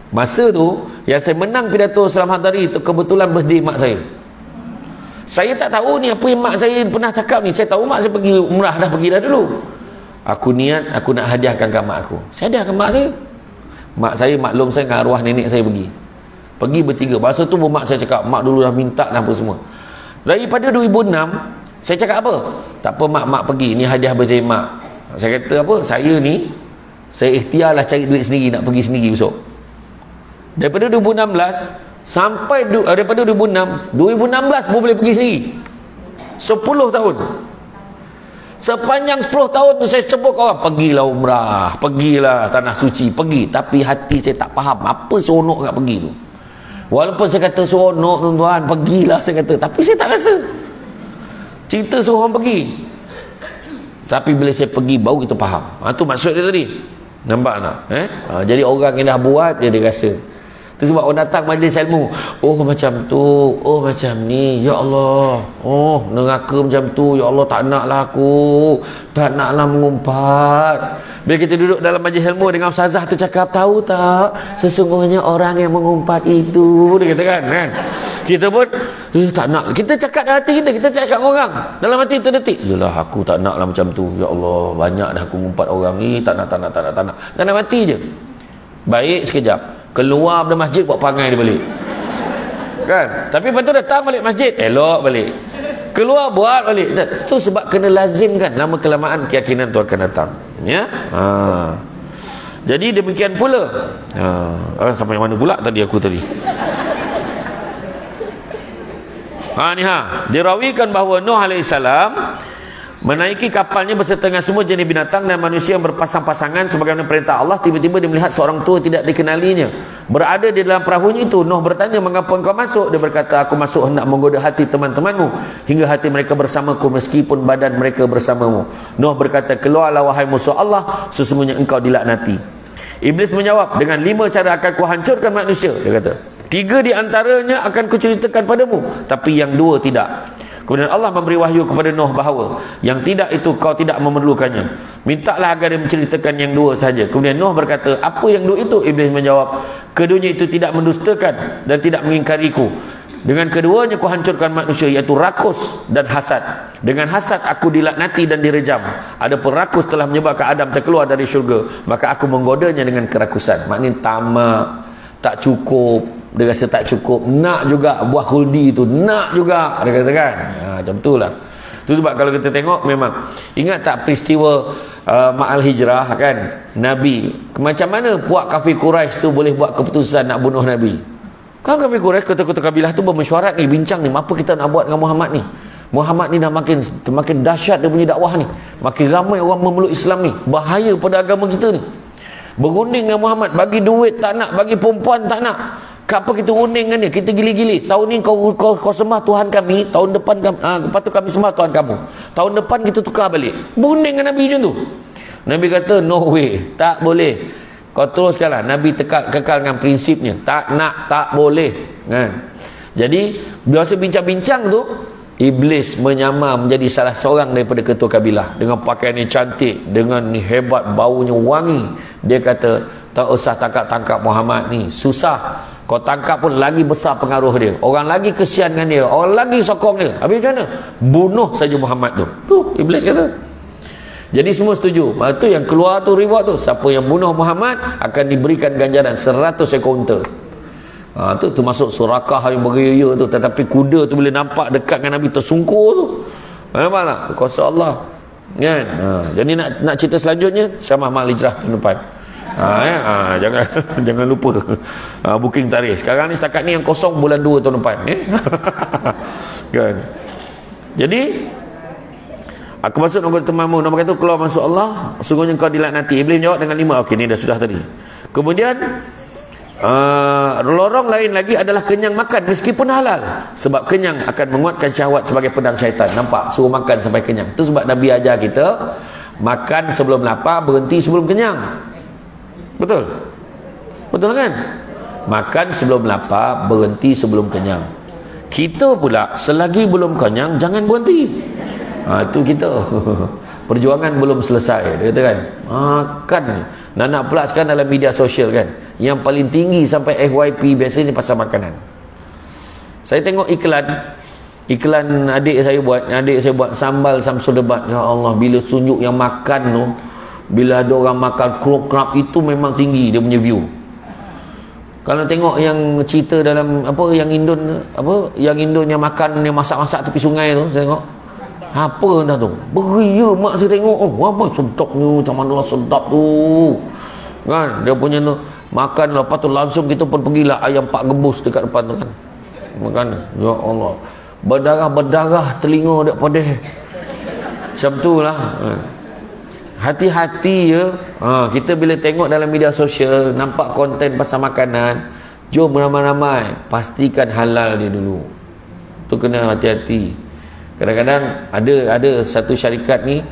Masa tu yang saya menang pidato Islam Hadari tu kebetulan birthday mak saya. Saya tak tahu ni apa yang mak saya pernah cakap ni. Saya tahu mak saya pergi umrah, dah pergi dah dulu. Aku niat aku nak hadiahkan ke mak aku. Saya hadiahkan mak saya. Mak saya maklum saya dengan arwah nenek saya pergi bertiga. Masa tu pun mak saya cakap, mak dulu dah minta dan apa semua. Daripada 2006 saya cakap apa? Tak apa mak pergi, ni hadiah birthday mak. Saya kata apa? Saya ni, saya ikhtiarlah cari duit sendiri, nak pergi sendiri besok. Daripada 2016 sampai daripada 2016 pun boleh pergi sendiri. 10 tahun. Sepanjang 10 tahun tu saya sebut orang, pergilah umrah, pergilah tanah suci, pergi. Tapi hati saya tak faham apa seronok kat pergi tu. Walaupun saya kata seronok tuan-tuan, pergilah saya kata, tapi saya tak rasa. Cerita suruh orang pergi. Tapi bila saya pergi baru kita faham. Tu maksud dia tadi. Nampak tak? Jadi orang yang dah buat dia rasa. Itu sebab orang datang majlis ilmu, oh macam tu, oh macam ni, ya Allah, oh neraka macam tu, ya Allah, tak naklah aku, tak naklah mengumpat. Bila kita duduk dalam majlis ilmu dengan ustazah tu cakap, tahu tak sesungguhnya orang yang mengumpat itu, dia kata kan. Kita pun tak nak, kita cakap dalam hati kita cakap orang dalam hati terdetik, yalah aku tak naklah macam tu, ya Allah, banyak dah aku mengumpat orang ni, tak nak. Dalam hati je. Baik sekejap, keluar dari masjid buat perangai dia balik kan. Tapi lepas tu datang balik masjid, elok balik, keluar buat balik. Itu sebab kena lazimkan, lama kelamaan keyakinan tu akan datang, ya. Jadi demikian pula. Sampai mana pula tadi aku tadi? Dirawikan bahawa Nuh alaihissalam menaiki kapalnya beserta dengan semua jenis binatang dan manusia yang berpasang-pasangan sebagaimana perintah Allah. Tiba-tiba dia melihat seorang tua tidak dikenalinya berada di dalam perahunya itu. Nuh bertanya, mengapa engkau masuk? Dia berkata, aku masuk hendak menggoda hati teman-temanmu hingga hati mereka bersamaku meskipun badan mereka bersamamu. Nuh berkata, keluarlah wahai musuh Allah, sesungguhnya engkau dilaknati. Iblis menjawab, dengan 5 cara akan kuhancurkan manusia. Dia kata, 3 di antaranya akan kuceritakan padamu, tapi yang 2 tidak. Kemudian Allah memberi wahyu kepada Nuh bahawa yang tidak itu kau tidak memerlukannya. Mintalah agar dia menceritakan yang 2 saja. Kemudian Nuh berkata, apa yang 2 itu? Iblis menjawab, keduanya itu tidak mendustakan dan tidak mengingkariku. Dengan keduanya ku hancurkan manusia, iaitu rakus dan hasad. Dengan hasad aku dilaknati dan direjam. Adapun rakus telah menyebabkan Adam terkeluar dari syurga, maka aku menggodanya dengan kerakusan. Maknanya tamak, tak cukup. Dia rasa tak cukup, nak juga buah khuldi itu, nak juga, dia kata kan. Macam tu lah. Itu sebab kalau kita tengok, memang ingat tak peristiwa Ma'al Hijrah kan, Nabi, macam mana puak kafir Quraisy tu boleh buat keputusan nak bunuh Nabi? Kan kafir Quraisy, kota-kota kabilah tu bermesyuarat ni, bincang ni, apa kita nak buat dengan Muhammad ni? Muhammad ni dah makin dahsyat dia punya dakwah ni, makin ramai orang memeluk Islam ni, bahaya pada agama kita ni. Berunding dengan Muhammad, bagi duit tak nak, bagi perempuan tak nak. Kenapa kita runding dengan dia? Kita gili-gili. Tahun ni kau sembah Tuhan kami, tahun depan lepas tu kami sembah Tuhan kamu. Tahun depan kita tukar balik. Berunding dengan Nabi macam tu. Nabi kata, no way, tak boleh. Kau teruskanlah. Nabi kekal dengan prinsipnya, tak nak, tak boleh kan. Jadi biasa bincang-bincang tu, Iblis menyamar menjadi salah seorang daripada ketua kabilah dengan pakaian yang cantik, dengan hebat, baunya wangi. Dia kata, tak usah tangkap Muhammad ni, susah. Kau tangkap pun lagi besar pengaruh dia, orang lagi kesian dengan dia, orang lagi sokong dia. Habis macam mana? Bunuh saja Muhammad tu. Tu Iblis kata. Jadi semua setuju. Itu yang keluar tu reward tu, siapa yang bunuh Muhammad akan diberikan ganjaran 100 ekor unta. Tu masuk Surakah yang bergaya tu. Tetapi kuda tu bila nampak dekat dengan Nabi tersungkur tu, nampak tak? Kuasa Allah kan. Jadi nak cerita selanjutnya Syamah Ma'al Hijrah tahun depan. Jangan lupa booking tarikh. Sekarang ni setakat ni yang kosong bulan 2 tahun depan kan. Jadi aku masuk nunggu temanmu, nama kata keluar masuk Allah, sungguhnya kau dilaknati. Iblis jawab dengan 5. Okey, ni dah sudah tadi. Kemudian lorong lain lagi adalah kenyang makan meskipun halal, sebab kenyang akan menguatkan syahwat sebagai pedang syaitan. Nampak, suruh makan sampai kenyang. Itu sebab Nabi ajar kita makan sebelum lapar, berhenti sebelum kenyang. Betul? Betul kan? Makan sebelum lapar, berhenti sebelum kenyang. Kita pula selagi belum kenyang jangan berhenti. Itu kita. Perjuangan belum selesai, dia kata kan. Makan. Nak pula sekarang dalam media sosial kan, yang paling tinggi sampai FYP biasanya pasal makanan. Saya tengok iklan adik saya buat sambal Samsul Debat. Ya Allah, bila tunjuk yang makan tu, bila ada orang makan krop itu memang tinggi dia punya view. Kalau tengok yang cerita dalam yang Indon yang makan, yang masak-masak tepi sungai tu, saya tengok apa dah tu, beria mak saya tengok. Apa sedapnya, macam mana sedap tu kan. Dia punya tu makan, lepas tu langsung kita pun pergilah ayam pak gebus dekat depan tu kan, makan. Ya Allah, berdarah telinga daripada macam tu lah kan. Hati-hati ya. Kita bila tengok dalam media sosial nampak konten pasal makanan, jom ramai-ramai pastikan halal dia dulu. Tu kena hati-hati. Kadang-kadang ada satu syarikat ni,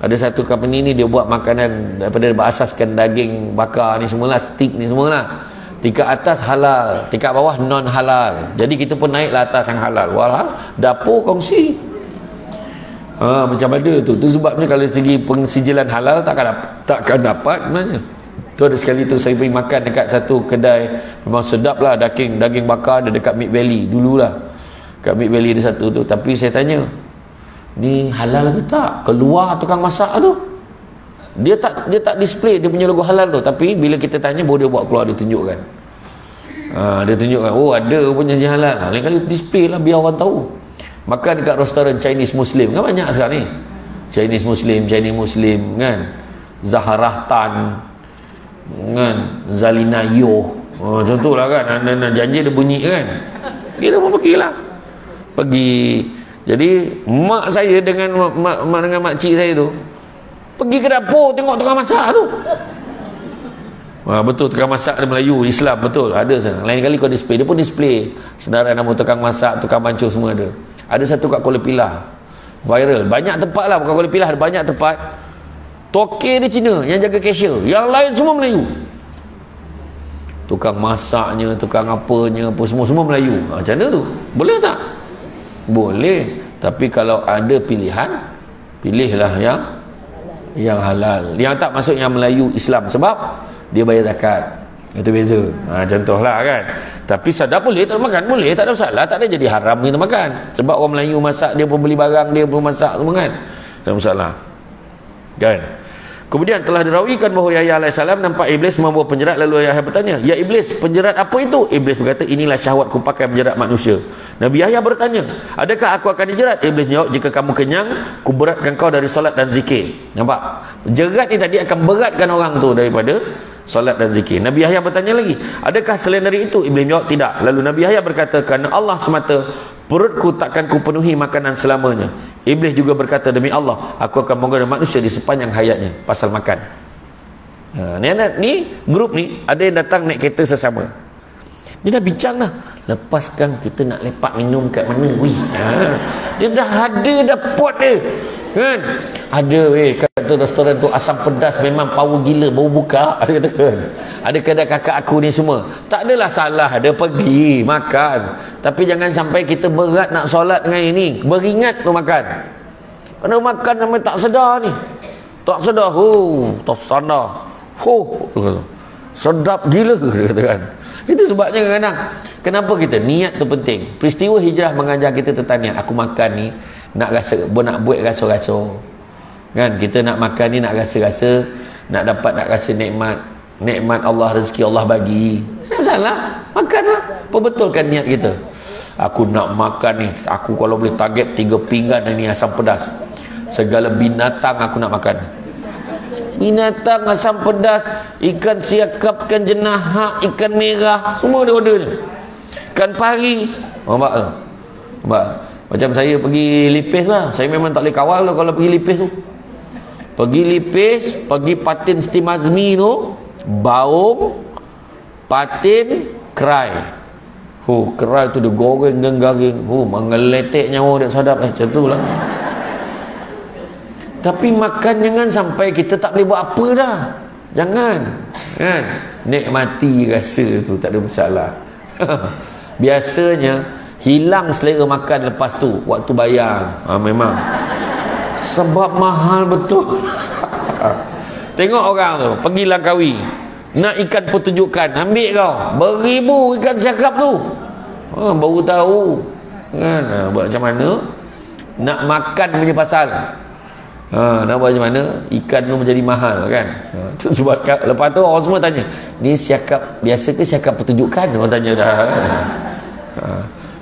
ada satu company ni, dia buat makanan daripada berasaskan daging bakar ni semualah, steak ni semualah. tingkat atas halal, tingkat bawah non halal. Jadi kita pun naiklah atas yang halal. Walau dapur kongsi. Macam ada tu. Tu sebabnya kalau segi pensijilan halal takkan dapat sebenarnya. Tu ada sekali tu saya pergi makan dekat satu kedai, memang sedap lah, daging bakar ada dekat Mid Valley dululah. Kat Mid Valley ada satu tu, tapi saya tanya, ni halal ke tak? Keluar tukang masak tu, dia tak display dia punya logo halal tu, tapi bila kita tanya baru dia buat keluar, dia tunjukkan. Dia tunjukkan, oh ada punya halal. Lain kali display lah biar orang tahu. Makan dekat restoran Chinese Muslim kan banyak sekarang ni, Chinese Muslim kan, Zaharah Tan kan, Zalina Yo, contohlah kan, janji dia bunyi kan, kita pun pergilah. Jadi mak saya dengan makcik saya tu pergi ke dapur tengok tukang masak tu. Betul, tukang masak dia Melayu, Islam, betul, ada sana. Lain kali kau display, dia pun display senarai nama tukang masak, tukang mancur semua ada. Ada satu kat Kuala Pilah viral, banyak tempat lah, bukan Kuala Pilah, ada banyak tempat. Toke dia Cina yang jaga cashier, yang lain semua Melayu. Tukang masaknya, tukang apanya, apa semua Melayu. Macam mana tu? Boleh tak? Boleh. Tapi kalau ada pilihan, pilihlah yang halal. Yang tak masuk yang Melayu Islam, sebab dia bayar zakat. Itu beza. Contohlah kan. Tapi sadar boleh tak makan? Boleh, tak ada masalah. Tak ada jadi haram kita makan. Sebab orang Melayu masak, dia pun beli barang, dia pun masak semua kan. Tak ada masalah. Kan? Kemudian telah dirawikan bahawa Yahya AS nampak Iblis membawa penjerat, lalu Yahya bertanya, ya Iblis, penjerat apa itu? Iblis berkata, inilah syahwatku pakai menjerat manusia. Nabi Yahya bertanya, adakah aku akan dijerat? Iblis jawab, jika kamu kenyang, ku beratkan kau dari solat dan zikir. Nampak? Jerat ni tadi akan beratkan orang tu daripada solat dan zikir. Nabi Yahya bertanya lagi, adakah selain dari itu? Iblis jawab, tidak. Lalu Nabi Yahya berkata, kerana Allah semata, perutku takkan kupenuhi makanan selamanya. Iblis juga berkata, demi Allah, aku akan menggoda manusia di sepanjang hayatnya pasal makan. Ni grup ni ada yang datang naik kereta sesama. Dia dah bincang dah, lepaskan kita nak lepak minum kat mana. Dia dah ada dah pot dia kan. Ada kata restoran tu asam pedas memang power gila, baru buka. Ada kata kan, ada kedai kakak aku ni semua. Tak adalah salah dia pergi makan, tapi jangan sampai kita berat nak solat dengan ini, beringat tu makan. Kena makan sampai tak sedar ni, tak sedar, tak sadar, sedap gila dia kata kan. Itu sebabnya kadang-kadang kenapa kita niat tu penting. Peristiwa hijrah mengajar kita tentang niat. Aku makan ni nak rasa, nak buat rasa-rasa kan, kita nak makan ni nak rasa-rasa, nak rasa nikmat Allah, rezeki Allah bagi. Tak salah, makanlah, perbetulkan niat kita. Aku nak makan ni, aku kalau boleh target 3 pinggan ni asam pedas, segala binatang aku nak makan. Binatang, asam pedas, ikan siakap, ikan jenahak, ikan merah, semua dia order je. Ikan pari. Macam saya pergi Lipis lah, saya memang tak boleh kawal lah kalau pergi Lipis tu. Pergi Lipis, pergi patin steam azmi tu, baung, patin, kerai. Kerai tu dia goreng garing, mengeletek nyawa dia sadap. Macam tu lah. Tapi makan jangan sampai kita tak boleh buat apa dah. Jangan kan, nikmati rasa tu, tak ada masalah. Biasanya hilang selera makan lepas tu waktu bayar. Memang sebab mahal betul. Tengok orang tu pergi Langkawi nak ikan pertunjukan, ambil kau beribu ikan cakap tu. Baru tahu kan buat macam mana nak makan punya pasal. Nak buat macam mana ikan tu menjadi mahal kan. Sebab lepas tu orang semua tanya, ni siakap biasa ke siakap pertunjukan? Orang tanya dah.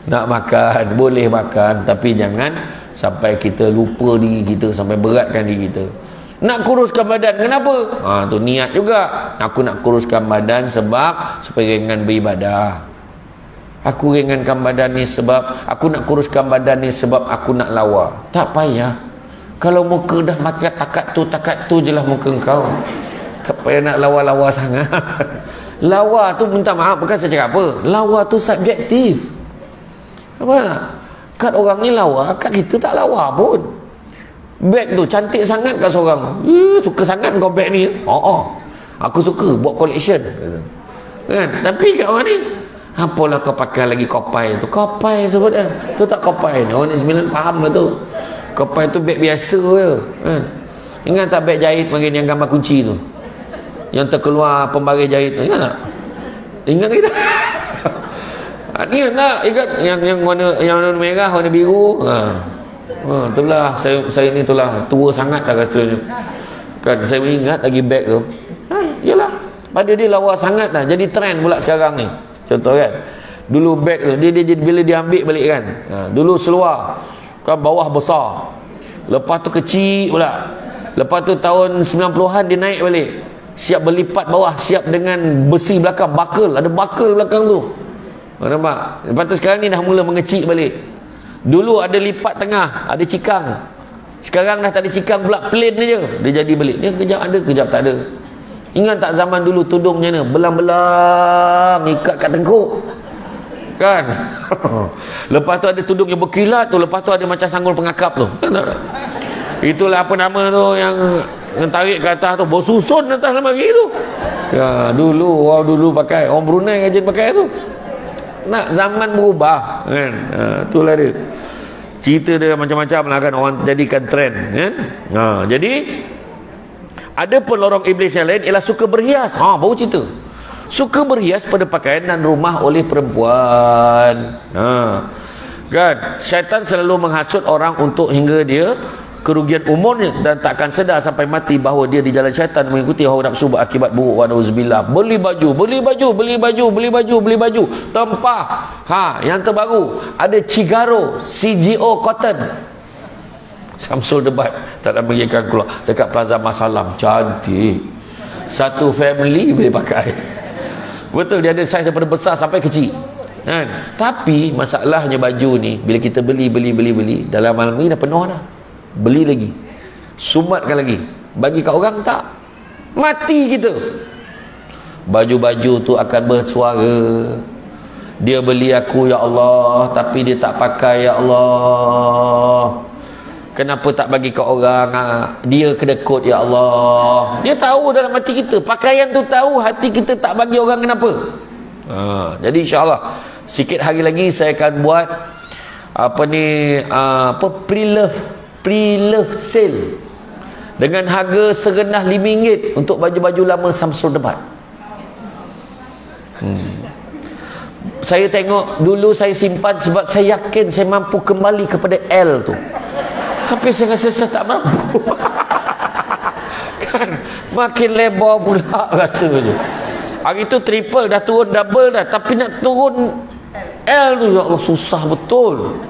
Nak makan, boleh makan, tapi jangan sampai kita lupa diri kita, sampai beratkan diri kita. Nak kuruskan badan, kenapa? Tu niat juga. Aku nak kuruskan badan sebab supaya ringan beribadah. Aku ringankan badan ni sebab aku nak kuruskan badan ni sebab aku nak lawa. Tak payah. Kalau muka dah makin takat tu je lah muka kau. Tak payah nak lawa-lawa sangat. Lawa tu, minta maaf, bukan saya cakap apa, lawa tu subjektif. Apa tak? Kat orang ni lawa, kat kita tak lawa pun. Beg tu cantik sangat kat seorang, suka sangat kau beg ni. Aku suka buat collection. kan? Tapi kat orang ni, apalah kau pakai lagi kopai tu? Kopai sebut dah. Tu tak kopai. Orang ni 9 faham lah tu. Kopai tu beg biasa je, kan? Ingat tak beg jahit bagi yang gambar kunci tu? Yang terkeluar pembaris jahit tu, ingat tak? Ingat kita? Ingat tak? Ingat yang warna merah, warna biru? Itulah saya ni itulah tua sangat dah rasanya. Kan saya ingat lagi beg tu. Yalah. Pada dia lawa sangat dah. Jadi trend pula sekarang ni. Contoh kan. Dulu beg tu dia bila dia ambil balik kan. Dulu seluar kan bawah besar. Lepas tu kecil pula. Lepas tu tahun 90-an dia naik balik. Siap berlipat bawah, siap dengan besi belakang, buckle, ada buckle belakang tu. Nampak? Lepas tu sekarang ni dah mula mengecil balik. Dulu ada lipat tengah, ada cikang. Sekarang dah tak ada cikang pula, plain je. Dia jadi balik. Dia kejap ada, kejap tak ada. Ingat tak zaman dulu tudung macam mana? Belang-belang, ikat kat tengkuk. Kan? Lepas tu ada tudung yang berkilat tu, lepas tu ada macam sanggul pengakap tu. Itulah apa nama tu yang tarik ke atas tu, bersusun atas lemari tu. Ya, dulu orang dulu pakai, orang Brunei rajin pakai tu. Nak zaman berubah kan. Itulah dia. Cerita dia macam-macam lah kan, orang jadikan trend kan. Jadi ada pun lorong iblis yang lain ialah suka berhias. Baru cerita. Suka berhias pada pakaian dan rumah oleh perempuan. Kan? Syaitan selalu menghasut orang untuk hingga dia kerugian umurnya dan takkan sedar sampai mati bahawa dia di jalan syaitan mengikuti hawa nafsu berakibat buruk. Wa nauzubillah. Beli baju, tempah. Yang terbaru ada Cigaro CGO Cotton. Samsul Debat tak ada mengikat keluar dekat Plaza Masalam. Cantik. Satu family boleh pakai. Betul, dia ada saiz daripada besar sampai kecil. Kan? Tapi masalahnya baju ni bila kita beli dalam malam ni dah penuh dah. Beli lagi, sumatkan lagi, bagi kat orang tak, mati kita. Baju-baju tu akan bersuara, dia beli aku ya Allah, tapi dia tak pakai ya Allah. Kenapa tak bagi kat orang? Dia kedekut ya Allah. Dia tahu dalam hati kita, pakaian tu tahu, hati kita tak bagi orang kenapa. Jadi insyaAllah sikit hari lagi saya akan buat pre-love sale dengan harga serendah RM5 untuk baju-baju lama Samsul Debat. Saya tengok dulu, saya simpan sebab saya yakin saya mampu kembali kepada L tu, tapi saya rasa saya tak mampu. Kan makin lebar pula rasanya. Hari tu triple dah turun double dah, tapi nak turun L tu ya Allah susah betul.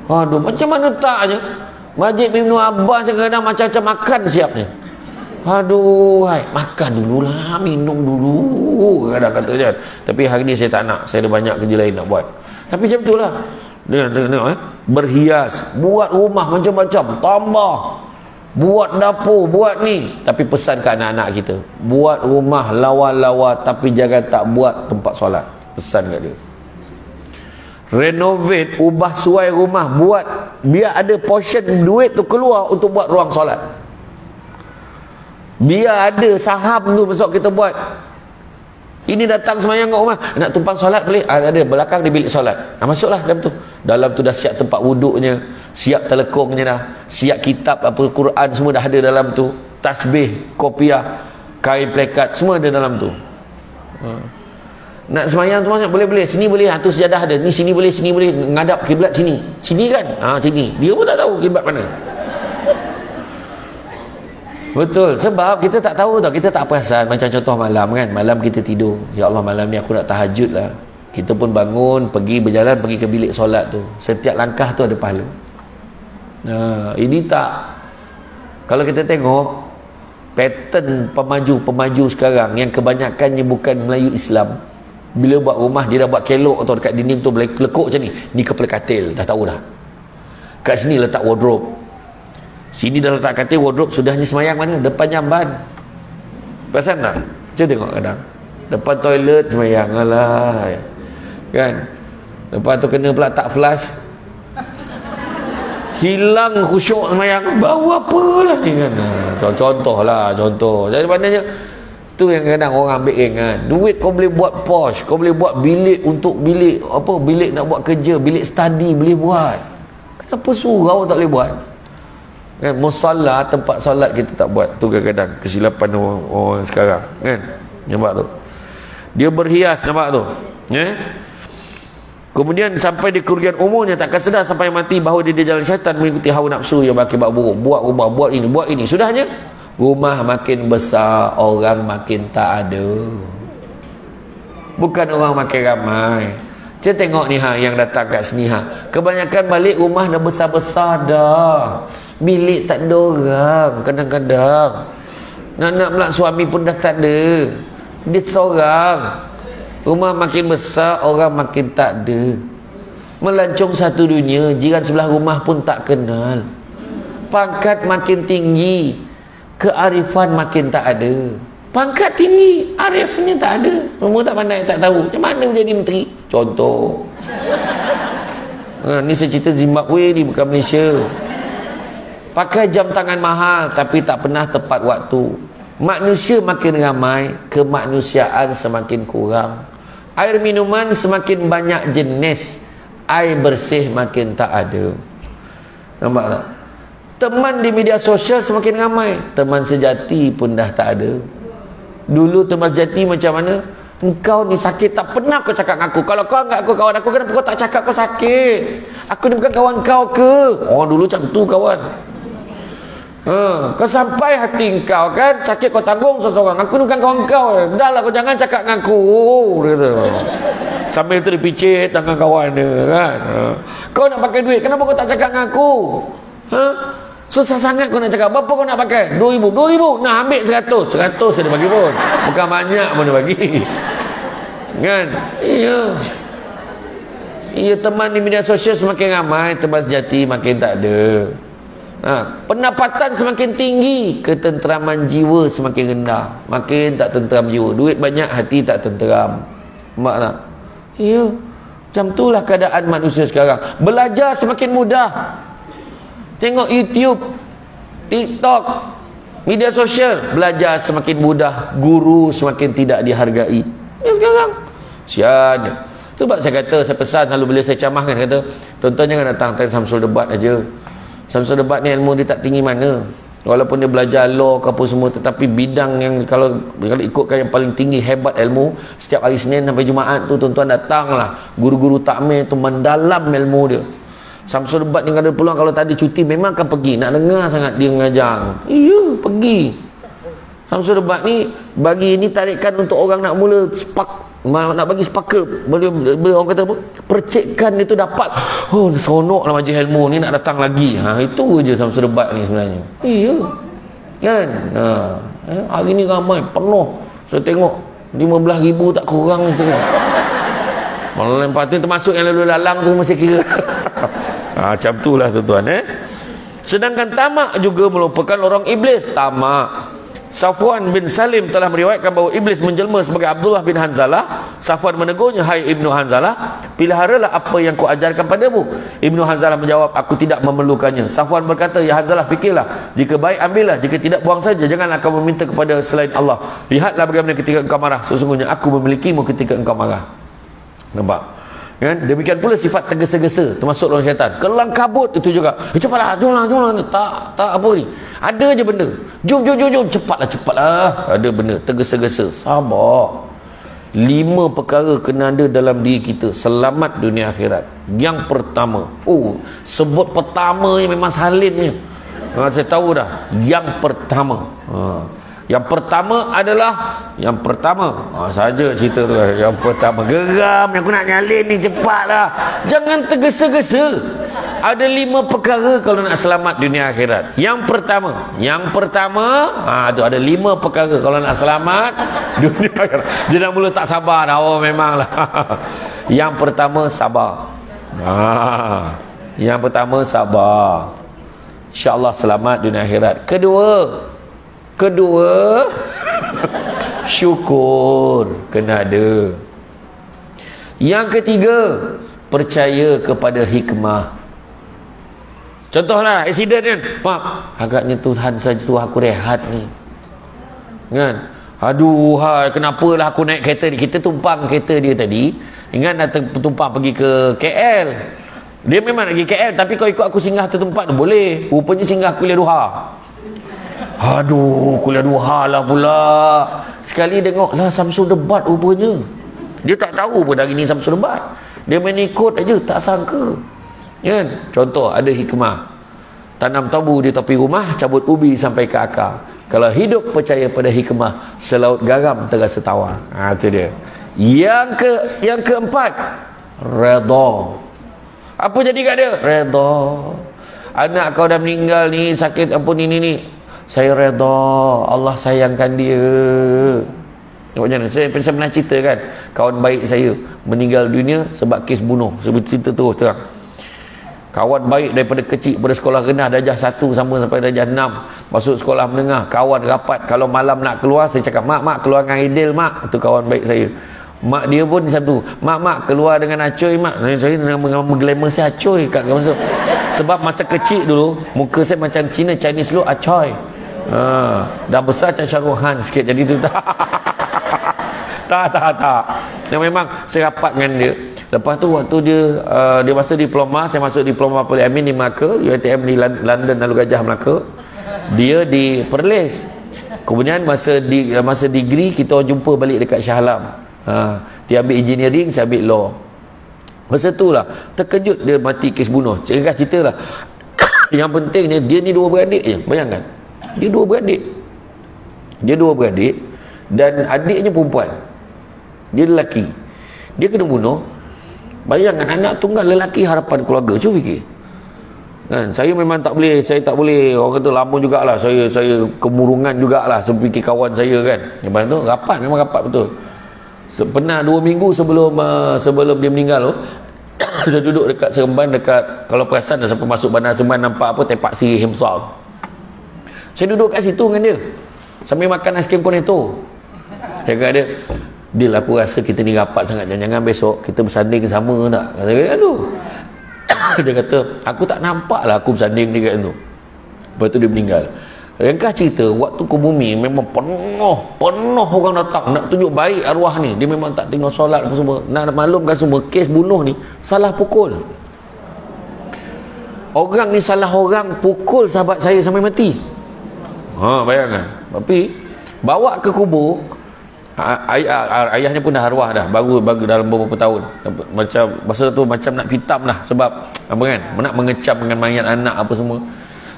Aduh, macam mana taknya. Masjid Ibn Abbas kadang-kadang macam-macam makan siapnya. Aduh, makan dululah, minum dulu kadang kata je. Tapi hari ni saya tak nak, saya ada banyak kerja lain nak buat. Tapi macam itulah. Tengok berhias, buat rumah macam-macam, tambah, buat dapur, buat ni. Tapi pesan ke anak-anak kita, buat rumah lawa-lawa tapi jangan tak buat tempat solat. Pesan kat dia. Renovate, ubah suai rumah, buat biar ada portion duit tu keluar untuk buat ruang solat. Biar ada saham tu besok kita buat. Ini datang semayang kat rumah, nak tumpang solat boleh? Ada belakang di bilik solat. Masuklah dalam tu. Dalam tu dah siap tempat wuduknya, siap telekongnya dah, siap kitab apa Quran semua dah ada dalam tu. Tasbih, kopiah, kain plekat semua ada dalam tu. Nak semayang tu boleh-boleh, sini boleh, tu sejadah ada, ni sini boleh, ngadap kiblat sini kan, sini, dia pun tak tahu kiblat mana. Betul, sebab kita tak tahu tau, kita tak perasan. Macam contoh malam kan, malam kita tidur, ya Allah malam ni aku nak tahajud lah, kita pun bangun, berjalan pergi ke bilik solat tu, setiap langkah tu ada pahala. Ini tak, kalau kita tengok pattern pemaju sekarang yang kebanyakannya bukan Melayu Islam. Bila buat rumah dia dah buat kelok atau dekat dinding tu boleh lekuk macam ni kepala katil, dah tahu dah. Kat sini letak wardrobe, sini dah letak katil, wardrobe sudahnya semayang mana? Depan jamban. Perasan tak? Cuba tengok kadang depan toilet semayang, alah kan. Lepas tu kena pula tak flush, hilang khusyuk semayang. Bau apalah ni kan. Contoh. Jadi maknanya Tu yang kadang orang ambil ringan. Duit kau boleh buat posh, kau boleh buat bilik untuk bilik apa, bilik nak buat kerja, bilik study boleh buat. Kenapa surau tak boleh buat? Kan musalla, tempat solat kita tak buat. Tu kadang-kadang kesilapan orang sekarang, kan? Nampak tu? Dia berhias, nampak tu? Kemudian sampai di kerugian umurnya, takkan sedar sampai mati bahawa dia di jalan syaitan mengikuti hawa nafsu yang berakibat buruk. Buat rumah, buat ini. Sudahnya rumah makin besar, orang makin tak ada. Bukan orang makin ramai. Saya tengok ni yang datang kat sini kebanyakan balik rumah dah besar-besar dah. Bilik tak ada orang. Kadang-kadang nak pula suami pun dah tak ada. Dia seorang. Rumah makin besar, orang makin tak ada. Melancong satu dunia, jiran sebelah rumah pun tak kenal. Pangkat makin tinggi, kearifan makin tak ada. Pangkat tinggi, arifnya tak ada. Semua tak pandai, tak tahu macam mana menjadi menteri. Contoh ni saya cerita Zimbabwe ni, bukan Malaysia. Pakai jam tangan mahal tapi tak pernah tepat waktu. Manusia makin ramai, kemanusiaan semakin kurang. Air minuman semakin banyak jenis, air bersih makin tak ada. Nampak tak? Teman di media sosial semakin ramai, teman sejati pun dah tak ada. Dulu teman sejati macam mana? Engkau ni sakit, tak pernah kau cakap dengan aku. Kalau kau anggap aku kawan aku, kenapa kau tak cakap kau sakit? Aku ni bukan kawan kau ke? Oh, dulu macam tu kawan. Kau sampai hati engkau kan, sakit kau tanggung seseorang. Aku ni bukan kawan kau. Dah lah, kau jangan cakap dengan aku, dia kata. Sambil tu dia picit tangan kawan dia kan. Kau nak pakai duit, kenapa kau tak cakap dengan aku? Susah sangat kau nak cakap. Berapa kau nak pakai? 2,000. 2,000? Nah, ambil 100. 100 dia bagi pun. Bukan banyak pun dia bagi. Kan? Iya, teman di media sosial semakin ramai, teman sejati makin tak ada. Pendapatan semakin tinggi, ketenteraman jiwa semakin rendah. Makin tak tenteram jiwa. Duit banyak, hati tak tenteram. Mak tak? Ya, macam itulah keadaan manusia sekarang. Belajar semakin mudah. Tengok YouTube, TikTok, media sosial, belajar semakin mudah, guru semakin tidak dihargai. Ya sekarang sian. Sebab saya kata, saya pesan selalu bila saya camahkan, kata tuan-tuan jangan datang Samsul Debat aja. Samsul Debat ni ilmu dia tak tinggi mana. Walaupun dia belajar law ke apa semua, tetapi bidang yang kalau ikutkan yang paling tinggi hebat ilmu, setiap hari Senin sampai Jumaat tu tuan-tuan datanglah. Guru-guru takmir tu mendalam ilmu dia. Samsul Debat ni ada peluang, kalau tadi cuti memang akan pergi. Nak dengar sangat dia mengajar. Iya, pergi. Samsul Debat ni bagi ni tarikan untuk orang nak mula spark, nak bagi sparkle. Boleh orang kata apa? Percikkan itu dapat. Oh, seronoklah majlis ilmu ni, nak datang lagi. Itu je Samsul Debat ni sebenarnya. Iya. Kan? Hari ni ramai, penuh. Saya tengok 15,000 tak kurang ni sekarang. Malah lepas tu termasuk yang lalu lalang tu masih kira. Macam tu lah tuan-tuan. Sedangkan tamak juga merupakan orang iblis. Tamak. Safwan bin Salim telah meriwayatkan bahawa iblis menjelma sebagai Abdullah bin Hanzalah. Safwan menegurnya, hai Ibnu Hanzalah, peliharalah apa yang ku ajarkan padamu. Ibnu Hanzalah menjawab, aku tidak memerlukannya. Safwan berkata, ya Hanzalah, fikirlah, jika baik ambillah, jika tidak buang saja, janganlah kau meminta kepada selain Allah. Lihatlah bagaimana ketika engkau marah, sesungguhnya aku memilikimu ketika engkau marah. Nampak? Kan? Demikian pula sifat tergesa-gesa, termasuk orang syaitan. Kelang kabut itu juga. Cepatlah, jomlah. Tak apa ni. Ada je benda. Jom. Cepatlah. Ada benda tergesa-gesa. Sabar. 5 perkara kena ada dalam diri kita, selamat dunia akhirat. Yang pertama, sebut pertama ni memang salinnya. Saya tahu dah. Yang pertama. Yang pertama adalah saja cerita tu. Yang pertama, geram yang aku nak nyalin ni, cepatlah. Jangan tergesa-gesa. Ada 5 perkara kalau nak selamat dunia akhirat. Yang pertama, tu ada 5 perkara kalau nak selamat dunia akhirat. Dia dah mula tak sabar dah. Oh, memanglah. Yang pertama, sabar. Yang pertama, sabar. InsyaAllah selamat dunia akhirat. Kedua, syukur kena ada. Yang ketiga, percaya kepada hikmah. Contohlah accident kan, Pak, agaknya Tuhan saja suruh aku rehat ni, kan? Aduh, kenapalah aku naik kereta ni? Kita tumpang kereta dia tadi. Ingat nak tumpang pergi ke KL. Dia memang nak pergi KL, tapi kau ikut aku singgah tu tempat tu boleh. Rupanya singgah kuliah duha. Aduh, kuliah duha lah pula. Sekali tengok lah Samsul Debat rupanya. Dia tak tahu pun hari ni Samsul Debat. Dia main ikut aja, tak sangka. Kan? Contoh, ada hikmah. Tanam tabu di tepi rumah, cabut ubi sampai ke akar. Kalau hidup percaya pada hikmah, selaut garam terasa tawar. Itu dia. Yang keempat, redha. Apa jadi kat dia? Redha. Anak kau dah meninggal ni, sakit apa ni. Saya redha, Allah sayangkan dia. Macam mana? Saya pernah cerita kan, kawan baik saya meninggal dunia sebab kes bunuh. Saya cerita terus terang. Kawan baik daripada kecil, pada sekolah rendah darjah 1 sama sampai darjah 6, masuk sekolah menengah, kawan rapat. Kalau malam nak keluar, saya cakap, mak keluar dengan Aidil mak. Itu kawan baik saya. Mak dia pun satu, mak keluar dengan Acoy mak. Saya nama glamour saya Acoy kat masuk. Sebab masa kecil dulu muka saya macam Cina, Chinese dulu Acoy. Dah besar macam Shah Rukh Khan sikit, jadi tu tak. Dan memang saya rapat dengan dia. Lepas tu waktu dia masa diploma, saya masuk diploma Poliamin di Melaka, UiTM di London Lalu Gajah Melaka. Dia di Perlis. Kemudian masa degree kita orang jumpa balik dekat Shah Alam. Dia ambil engineering, saya ambil law. Masa tu lah terkejut dia mati kes bunuh. Cerita lah. Yang penting dia ni 2 beradik je. Bayangkan. Dia 2 beradik dan adiknya perempuan. Dia lelaki. Dia kena bunuh. Bayangkan anak tunggal lelaki, harapan keluarga. Cuba fikir. Kan, saya memang tak boleh, orang kata lama jugalah saya kemurungan jugalah seperti kawan saya kan. Lepas tu memang rapat betul. Pernah 2 minggu sebelum dia meninggal tu, saya duduk dekat Seremban, dekat, kalau perasan dah sampai masuk Bandar Seremban, nampak apa Tepak Siri Himsal. Saya duduk kat situ dengan dia sambil makan aiskrim cornetto. Saya kata dia aku rasa kita ni rapat sangat, jangan besok kita bersanding sama tak? Kata dia tu. Dia kata aku tak nampak lah aku bersanding dia kat tu. Lepas tu dia meninggal. Ringkas cerita, waktu ke bumi memang penuh orang datang nak tunjuk baik arwah ni. Dia memang tak tengok solat apa semua. Nak maklumkan semua, kes bunuh ni salah pukul. Orang ni salah orang pukul sahabat saya sampai mati. Bayangkan. Tapi bawa ke kubur, ayahnya pun dah arwah dah, baru dalam beberapa tahun. Macam masa tu macam nak pitam lah, sebab apa kan, nak mengecam dengan mayat anak apa semua.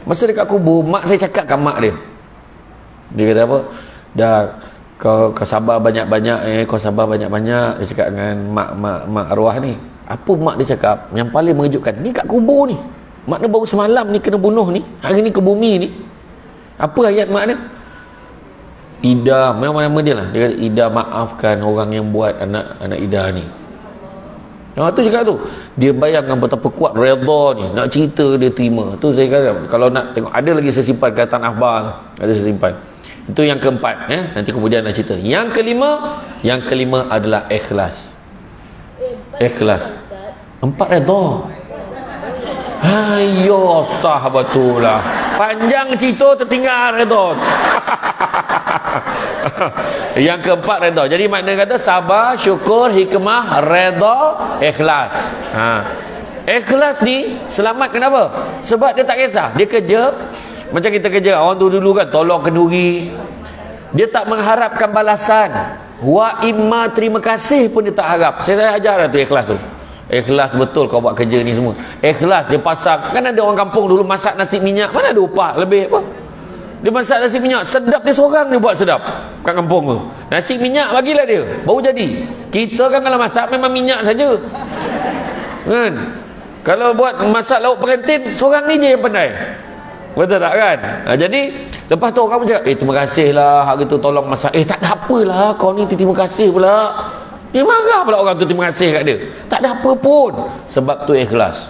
Masa dekat kubur, mak saya cakap kat mak dia. Dia kata apa? Dah kau sabar banyak-banyak kau sabar banyak-banyak. Dia cakap dengan mak arwah ni. Apa mak dia cakap? Yang paling mengejutkan, ni kat kubur ni. Makna baru semalam ni kena bunuh ni, hari ni ke bumi ni. Apa ayat mak dia? Ida, memang nama dia lah. Dia kata, Ida maafkan orang yang buat anak Ida ni. Tu cakap tu. Dia bayangkan betapa kuat redha ni. Nak cerita dia terima. Tu saya kata, kalau nak tengok, ada lagi saya simpan kat Tanah Bar. Ada saya simpan. Itu yang keempat. Nanti kemudian nak cerita. Yang kelima adalah ikhlas. Ikhlas. 4 redha. Ayo, sah betul lah. Panjang cerita tertinggal redha. Yang keempat redha. Jadi makna kata sabar, syukur, hikmah, redha, ikhlas. Ikhlas ni selamat kenapa? Sebab dia tak kisah. Dia kerja macam kita kerja. Orang tu dulu kan tolong kenduri. Dia tak mengharapkan balasan. Wa imma terima kasih pun dia tak harap. Saya ajar tu ikhlas tu. Ikhlas betul kau buat kerja ni semua. Ikhlas dia pasang. Kan ada orang kampung dulu masak nasi minyak, mana ada upah lebih apa? Dia masak nasi minyak, sedap dia seorang dia buat sedap kat kampung tu. Nasi minyak bagilah dia, baru jadi. Kita kan kalau masak memang minyak saja. Kan? Kalau buat masak lauk pengantin, seorang ni je yang pandai. Betul tak kan? Jadi lepas tu orang cakap, terima kasihlah hari tu tolong masak. Tak ada apalah, kau ni terima kasih pula. Dia marah pula orang tu terima kasih kat dia. Tak ada apa pun. Sebab tu ikhlas.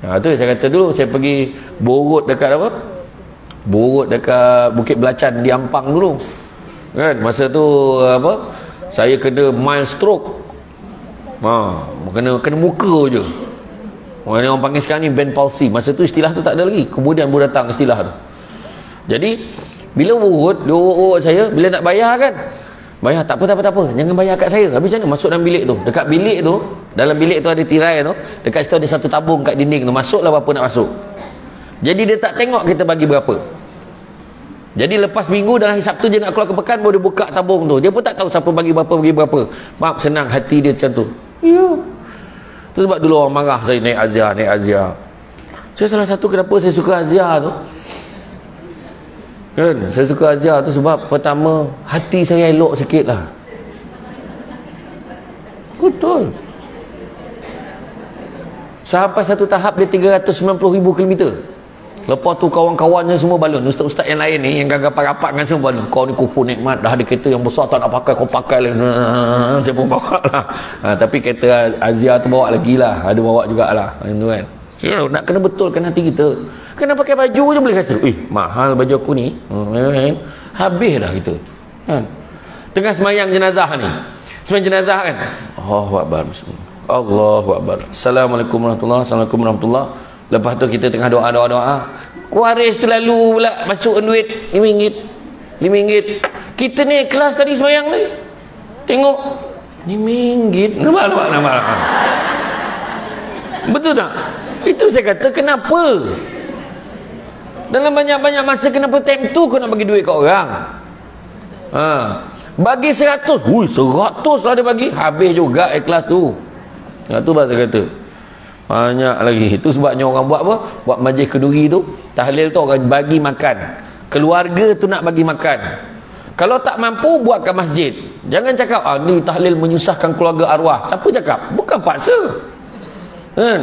Tu saya kata dulu saya pergi borot dekat apa? Borot dekat Bukit Belacan di Ampang dulu. Kan masa tu apa? Saya kena mild stroke. Kena muka je. Orang panggil sekarang ni band palsy. Masa tu istilah tu tak ada lagi. Kemudian baru datang istilah tu. Jadi Bila urut, dia urut saya, bila nak bayar kan, bayar, tak apa, jangan bayar kat saya. Habis macam mana masuk dalam bilik tu? Dekat bilik tu, dalam bilik tu ada tirai tu, dekat situ ada satu tabung kat dinding tu, masuklah berapa nak masuk. Jadi dia tak tengok kita bagi berapa. Jadi lepas minggu dalam hari Sabtu dia nak keluar ke pekan, baru dia buka tabung tu. Dia pun tak tahu siapa bagi berapa. Maaf, senang hati dia macam tu. Ya. Tu sebab dulu orang marah saya naik Azia. Saya salah satu kenapa saya suka Azia tu. Kan, saya suka Azia tu sebab pertama hati saya elok sikit lah. Betul. Sampai satu tahap dia 390,000 kilometer. Lepas tu kawan-kawannya semua balon. Ustaz-ustaz yang lain ni, yang rapat-rapat dengan semua balon. Kau ni kufur nikmat, dah ada kereta yang besar tak nak pakai, kau pakai lah. Saya pun bawa lah. Tapi kereta Azia tu bawa lagi lah. Ada bawa jugalah. Itu kan. Ya, nak kena betulkan hati kita. Kena pakai baju je boleh rasa, mahal baju aku ni. Habis dah kita. Kan? Tengah semayang jenazah ni. Semayang jenazah kan. Allahu Akbar. Allahu Akbar. Assalamualaikum warahmatullahi wabarakatuh. Lepas tu kita tengah doa. Waris tu lalu pula masuk duit RM5. Kita ni kelas tadi semayang tadi. Tengok RM5. Nampak. Betul tak? Itu saya kata kenapa? Dalam banyak-banyak masa kenapa time tu kau nak bagi duit kat orang? Bagi 100. 100 lah dia bagi. Habis juga ikhlas tu. Tu bahasa kata. Banyak lagi. Itu sebabnya orang buat apa? Buat majlis keduri tu, tahlil tu orang bagi makan. Keluarga tu nak bagi makan. Kalau tak mampu, buat kat masjid. Jangan cakap, ni tahlil menyusahkan keluarga arwah. Siapa cakap? Bukan paksa. Kan?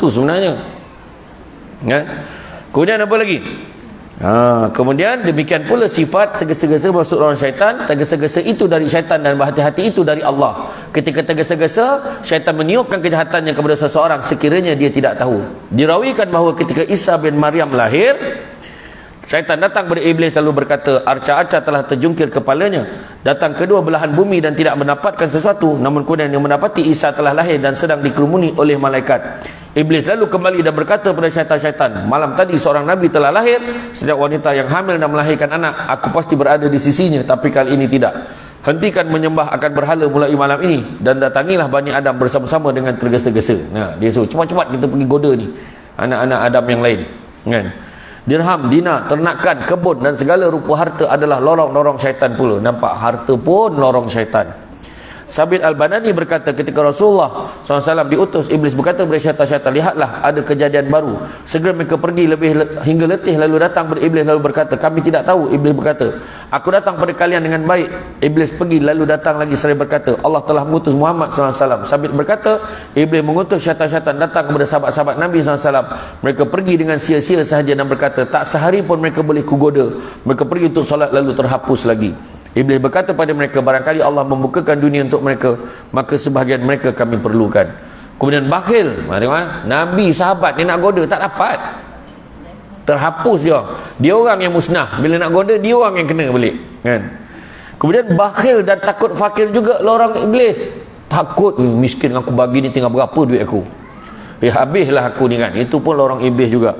Tu sebenarnya. Kan? Kemudian apa lagi? Kemudian demikian pula sifat tergesa-gesa masuk orang syaitan. Tergesa-gesa itu dari syaitan dan berhati-hati itu dari Allah. Ketika tergesa-gesa, syaitan meniupkan kejahatannya kepada seseorang sekiranya dia tidak tahu. Dirawikan bahawa ketika Isa bin Maryam lahir, syaitan datang kepada iblis lalu berkata, arca-arca telah terjungkir kepalanya, datang kedua belahan bumi dan tidak mendapatkan sesuatu, namun kemudian yang mendapati Isa telah lahir dan sedang dikerumuni oleh malaikat. Iblis lalu kembali dan berkata kepada syaitan-syaitan, malam tadi seorang Nabi telah lahir, setiap wanita yang hamil dan melahirkan anak, aku pasti berada di sisinya, tapi kali ini tidak. Hentikan menyembah akan berhala mulai malam ini, dan datangilah Bani Adam bersama-sama dengan tergesa-gesa. Dia suruh cepat-cepat kita pergi goda ni anak-anak Adam yang lain. Kan? Dirham, dinar, ternakan, kebun dan segala rupa harta adalah lorong-lorong syaitan pula. Nampak? Harta pun lorong syaitan. Sabit Al-Banani berkata ketika Rasulullah SAW diutus, iblis berkata kepada syaitan-syaitan, lihatlah ada kejadian baru. Segera mereka pergi hingga letih lalu datang kepada iblis lalu berkata, kami tidak tahu. Iblis berkata, aku datang pada kalian dengan baik. Iblis pergi lalu datang lagi seraya berkata, Allah telah mengutus Muhammad SAW. Sabit berkata, iblis mengutus syaitan-syaitan datang kepada sahabat-sahabat Nabi SAW. Mereka pergi dengan sia-sia sahaja dan berkata, tak sehari pun mereka boleh kugoda. Mereka pergi untuk solat lalu terhapus lagi. Iblis berkata pada mereka, barangkali Allah membukakan dunia untuk mereka, maka sebahagian mereka kami perlukan. Kemudian bakhil, Nabi sahabat ni nak goda tak dapat, terhapus dia. Dia orang yang musnah. Bila nak goda, dia orang yang kena balik kan? Kemudian bakhil dan takut fakir juga lorong iblis. Takut, miskin aku bagi ni tinggal berapa duit aku, habislah aku ni kan. Itu pun lorong iblis juga.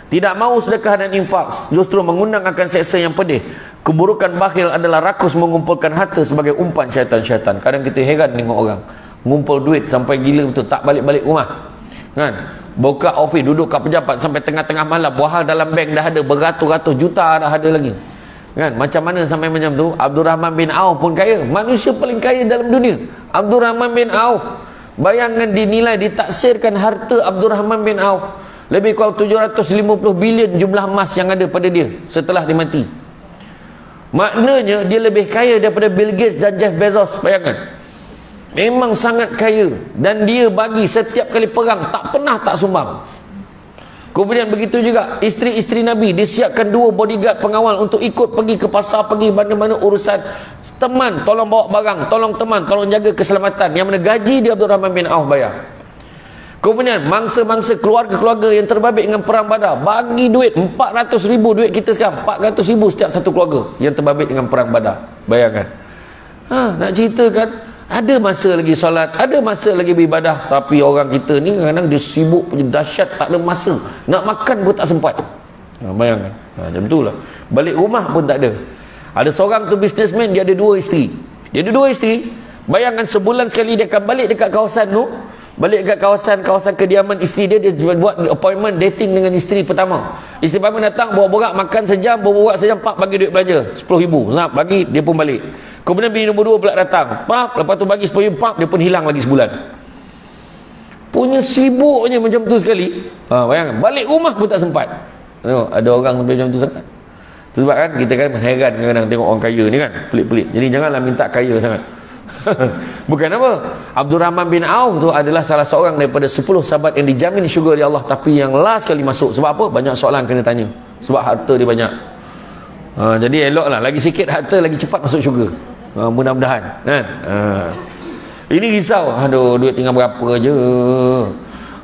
Tidak mahu sedekah dan infak, justru mengundang akan seksa yang pedih. Keburukan bakhil adalah rakus mengumpulkan harta sebagai umpan syaitan-syaitan. Kadang kita heran tengok orang ngumpul duit sampai gila betul, tak balik-balik rumah kan. Buka office, duduk kat pejabat sampai tengah-tengah malam, buahal dalam bank dah ada beratus-ratus juta dah ada lagi kan. Macam mana sampai macam tu? Abdul Rahman bin Auf pun kaya, manusia paling kaya dalam dunia. Abdul Rahman bin Auf, bayangkan dinilai, ditaksirkan harta Abdul Rahman bin Auf lebih kurang 750 bilion jumlah emas yang ada pada dia setelah dia mati. Maknanya dia lebih kaya daripada Bill Gates dan Jeff Bezos. Bayangkan, memang sangat kaya. Dan dia bagi setiap kali perang, tak pernah tak sumbang. Kemudian begitu juga isteri-isteri Nabi, disiapkan 2 bodyguard pengawal untuk ikut pergi ke pasar, pergi mana-mana urusan. Teman tolong bawa barang, tolong teman tolong jaga keselamatan. Yang mana gaji dia Abdul Rahman bin Auf bayar. Kemudian mangsa-mangsa keluarga-keluarga yang terbabit dengan perang Badar, bagi duit 400,000 duit kita sekarang, 400,000 setiap satu keluarga yang terbabit dengan perang Badar. Bayangkan. Nak ceritakan, ada masa lagi solat, ada masa lagi beribadah, tapi orang kita ni kadang-kadang dia sibuk punya dahsyat, tak ada masa. Nak makan pun tak sempat. Bayangkan. Macam tu lah. Balik rumah pun tak ada. Ada seorang tu businessman, dia ada 2 isteri. Dia ada 2 isteri. Bayangkan sebulan sekali dia akan balik dekat kawasan tu. Balik dekat kawasan kediaman isteri dia. Dia buat appointment dating dengan isteri pertama. Isteri pertama datang, borak-borak, makan sejam, borak sejam, pak bagi duit belanja 10,000. Zap, bagi, dia pun balik. Kemudian bini nombor 2 pula datang. Pak, lepas tu bagi 10,000, pak, dia pun hilang lagi sebulan. Punya sibuknya macam tu sekali. Bayangkan, balik rumah pun tak sempat. Tengok, ada orang macam tu sangat. Sebab kan kita kan heran kadang-kadang tengok orang kaya ni kan, pelik-pelik. Jadi janganlah minta kaya sangat. Bukan apa, Abdul Rahman bin Auf tu adalah salah seorang daripada 10 sahabat yang dijamin syurga oleh Allah, tapi yang last kali masuk. Sebab apa? Banyak soalan kena tanya. Sebab harta dia banyak. Jadi eloklah, lagi sikit harta lagi cepat masuk syurga. Mudah-mudahan kan. Ini risau. Aduh, duit tinggal berapa je.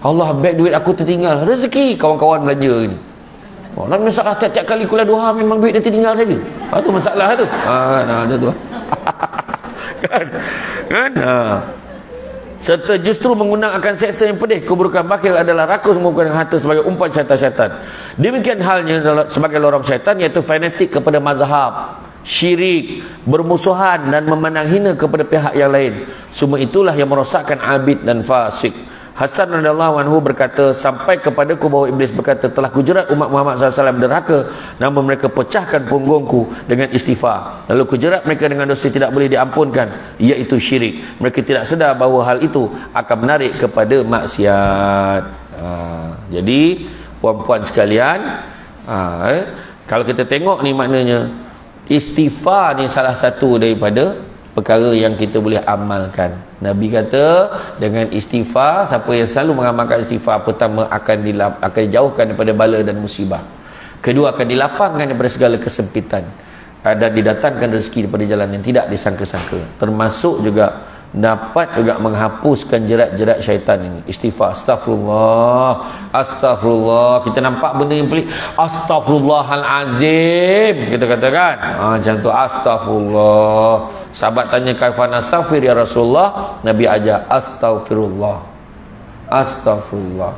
Allah, beg duit aku tertinggal. Rezeki kawan-kawan belanja ni. Dalam masalah tiap-tiap kali kuliah duha memang duit dia tertinggal saja. Itu masalah tu. Ada tu. Kan? Serta justru mengundang akan seksa yang pedih. Keburukan bakhil adalah rakus menggunakan harta sebagai umpan syaitan-syaitan. Demikian halnya sebagai lorong syaitan, iaitu fanatik kepada mazhab, syirik, bermusuhan dan memandang hina kepada pihak yang lain. Semua itulah yang merosakkan abid dan fasik. Hasan radhiyallahu anhu berkata, sampai kepadaku bahawa iblis berkata, telah kujerat umat Muhammad SAW derhaka, namun mereka pecahkan punggungku dengan istighfar. Lalu kujerat mereka dengan dosa tidak boleh diampunkan, iaitu syirik. Mereka tidak sedar bahawa hal itu akan menarik kepada maksiat. Jadi puan-puan sekalian, kalau kita tengok ni, maknanya istighfar ni salah satu daripada perkara yang kita boleh amalkan. Nabi kata, dengan istighfar, siapa yang selalu mengamalkan istighfar, pertama akan dijauhkan daripada bala dan musibah. Kedua, akan dilapangkan daripada segala kesempitan, dan didatangkan rezeki daripada jalan yang tidak disangka-sangka. Termasuk juga dapat juga menghapuskan jerat-jerat syaitan ini. Istighfar, astagfirullah, astagfirullah. Kita nampak benda yang pelik, astagfirullahalazim, kita katakan macam tu, astagfirullah. Sahabat tanya, kaifana astaghfir ya Rasulullah? Nabi ajar, astagfirullah, astagfirullah.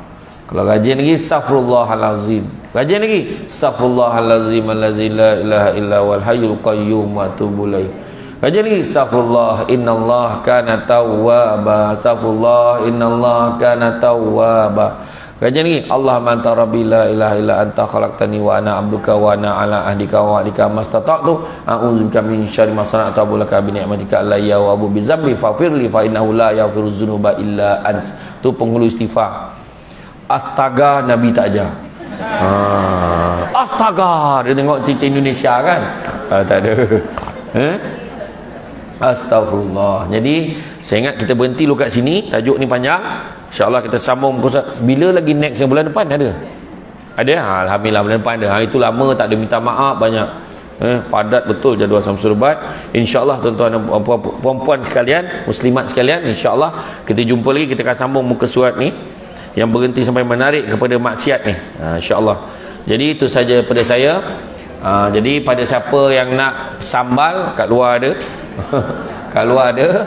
Kalau rajin lagi, astagfirullahalazim. Rajin lagi, astagfirullahalazim allazi la ilaha illa wal hayyul qayyum wa atubu ilaih. Rajin lagi, astagfirullah innallaha kana tawwaba, astagfirullah innallaha kana tawwaba. Rajin lagi, Allahumma anta rabbi la ilaha illa anta khalaqtani wa ana abduka wa ana ala ahdika wa wa'dika mastata'tu a'udzubika min syarri ma sana'tu laka bi ni'matika alayya wa abu bi dzambi faghfirli fa innahu la yaghfiru dzunuba illa ant. Tu penghulu istighfar. Astaga Nabi tak ajar. Astaga, dia tengok cerita Indonesia kan? Tak ada. Astagfirullah. Jadi saya ingat kita berhenti dulu kat sini. Tajuk ni panjang. InsyaAllah kita sambung. Bila lagi next yang bulan depan ada? Ada? Alhamdulillah bulan depan ada. Itu lama tak ada, minta maaf banyak. Padat betul jadual Samsul Ubat. InsyaAllah tuan-tuan dan puan-puan sekalian, muslimat sekalian, InsyaAllah kita jumpa lagi. Kita akan sambung muka surat ni yang berhenti sampai menarik kepada maksiat ni, InsyaAllah. Jadi itu saja pada saya. Jadi pada siapa yang nak sambal, kat luar ada. Kat luar ada.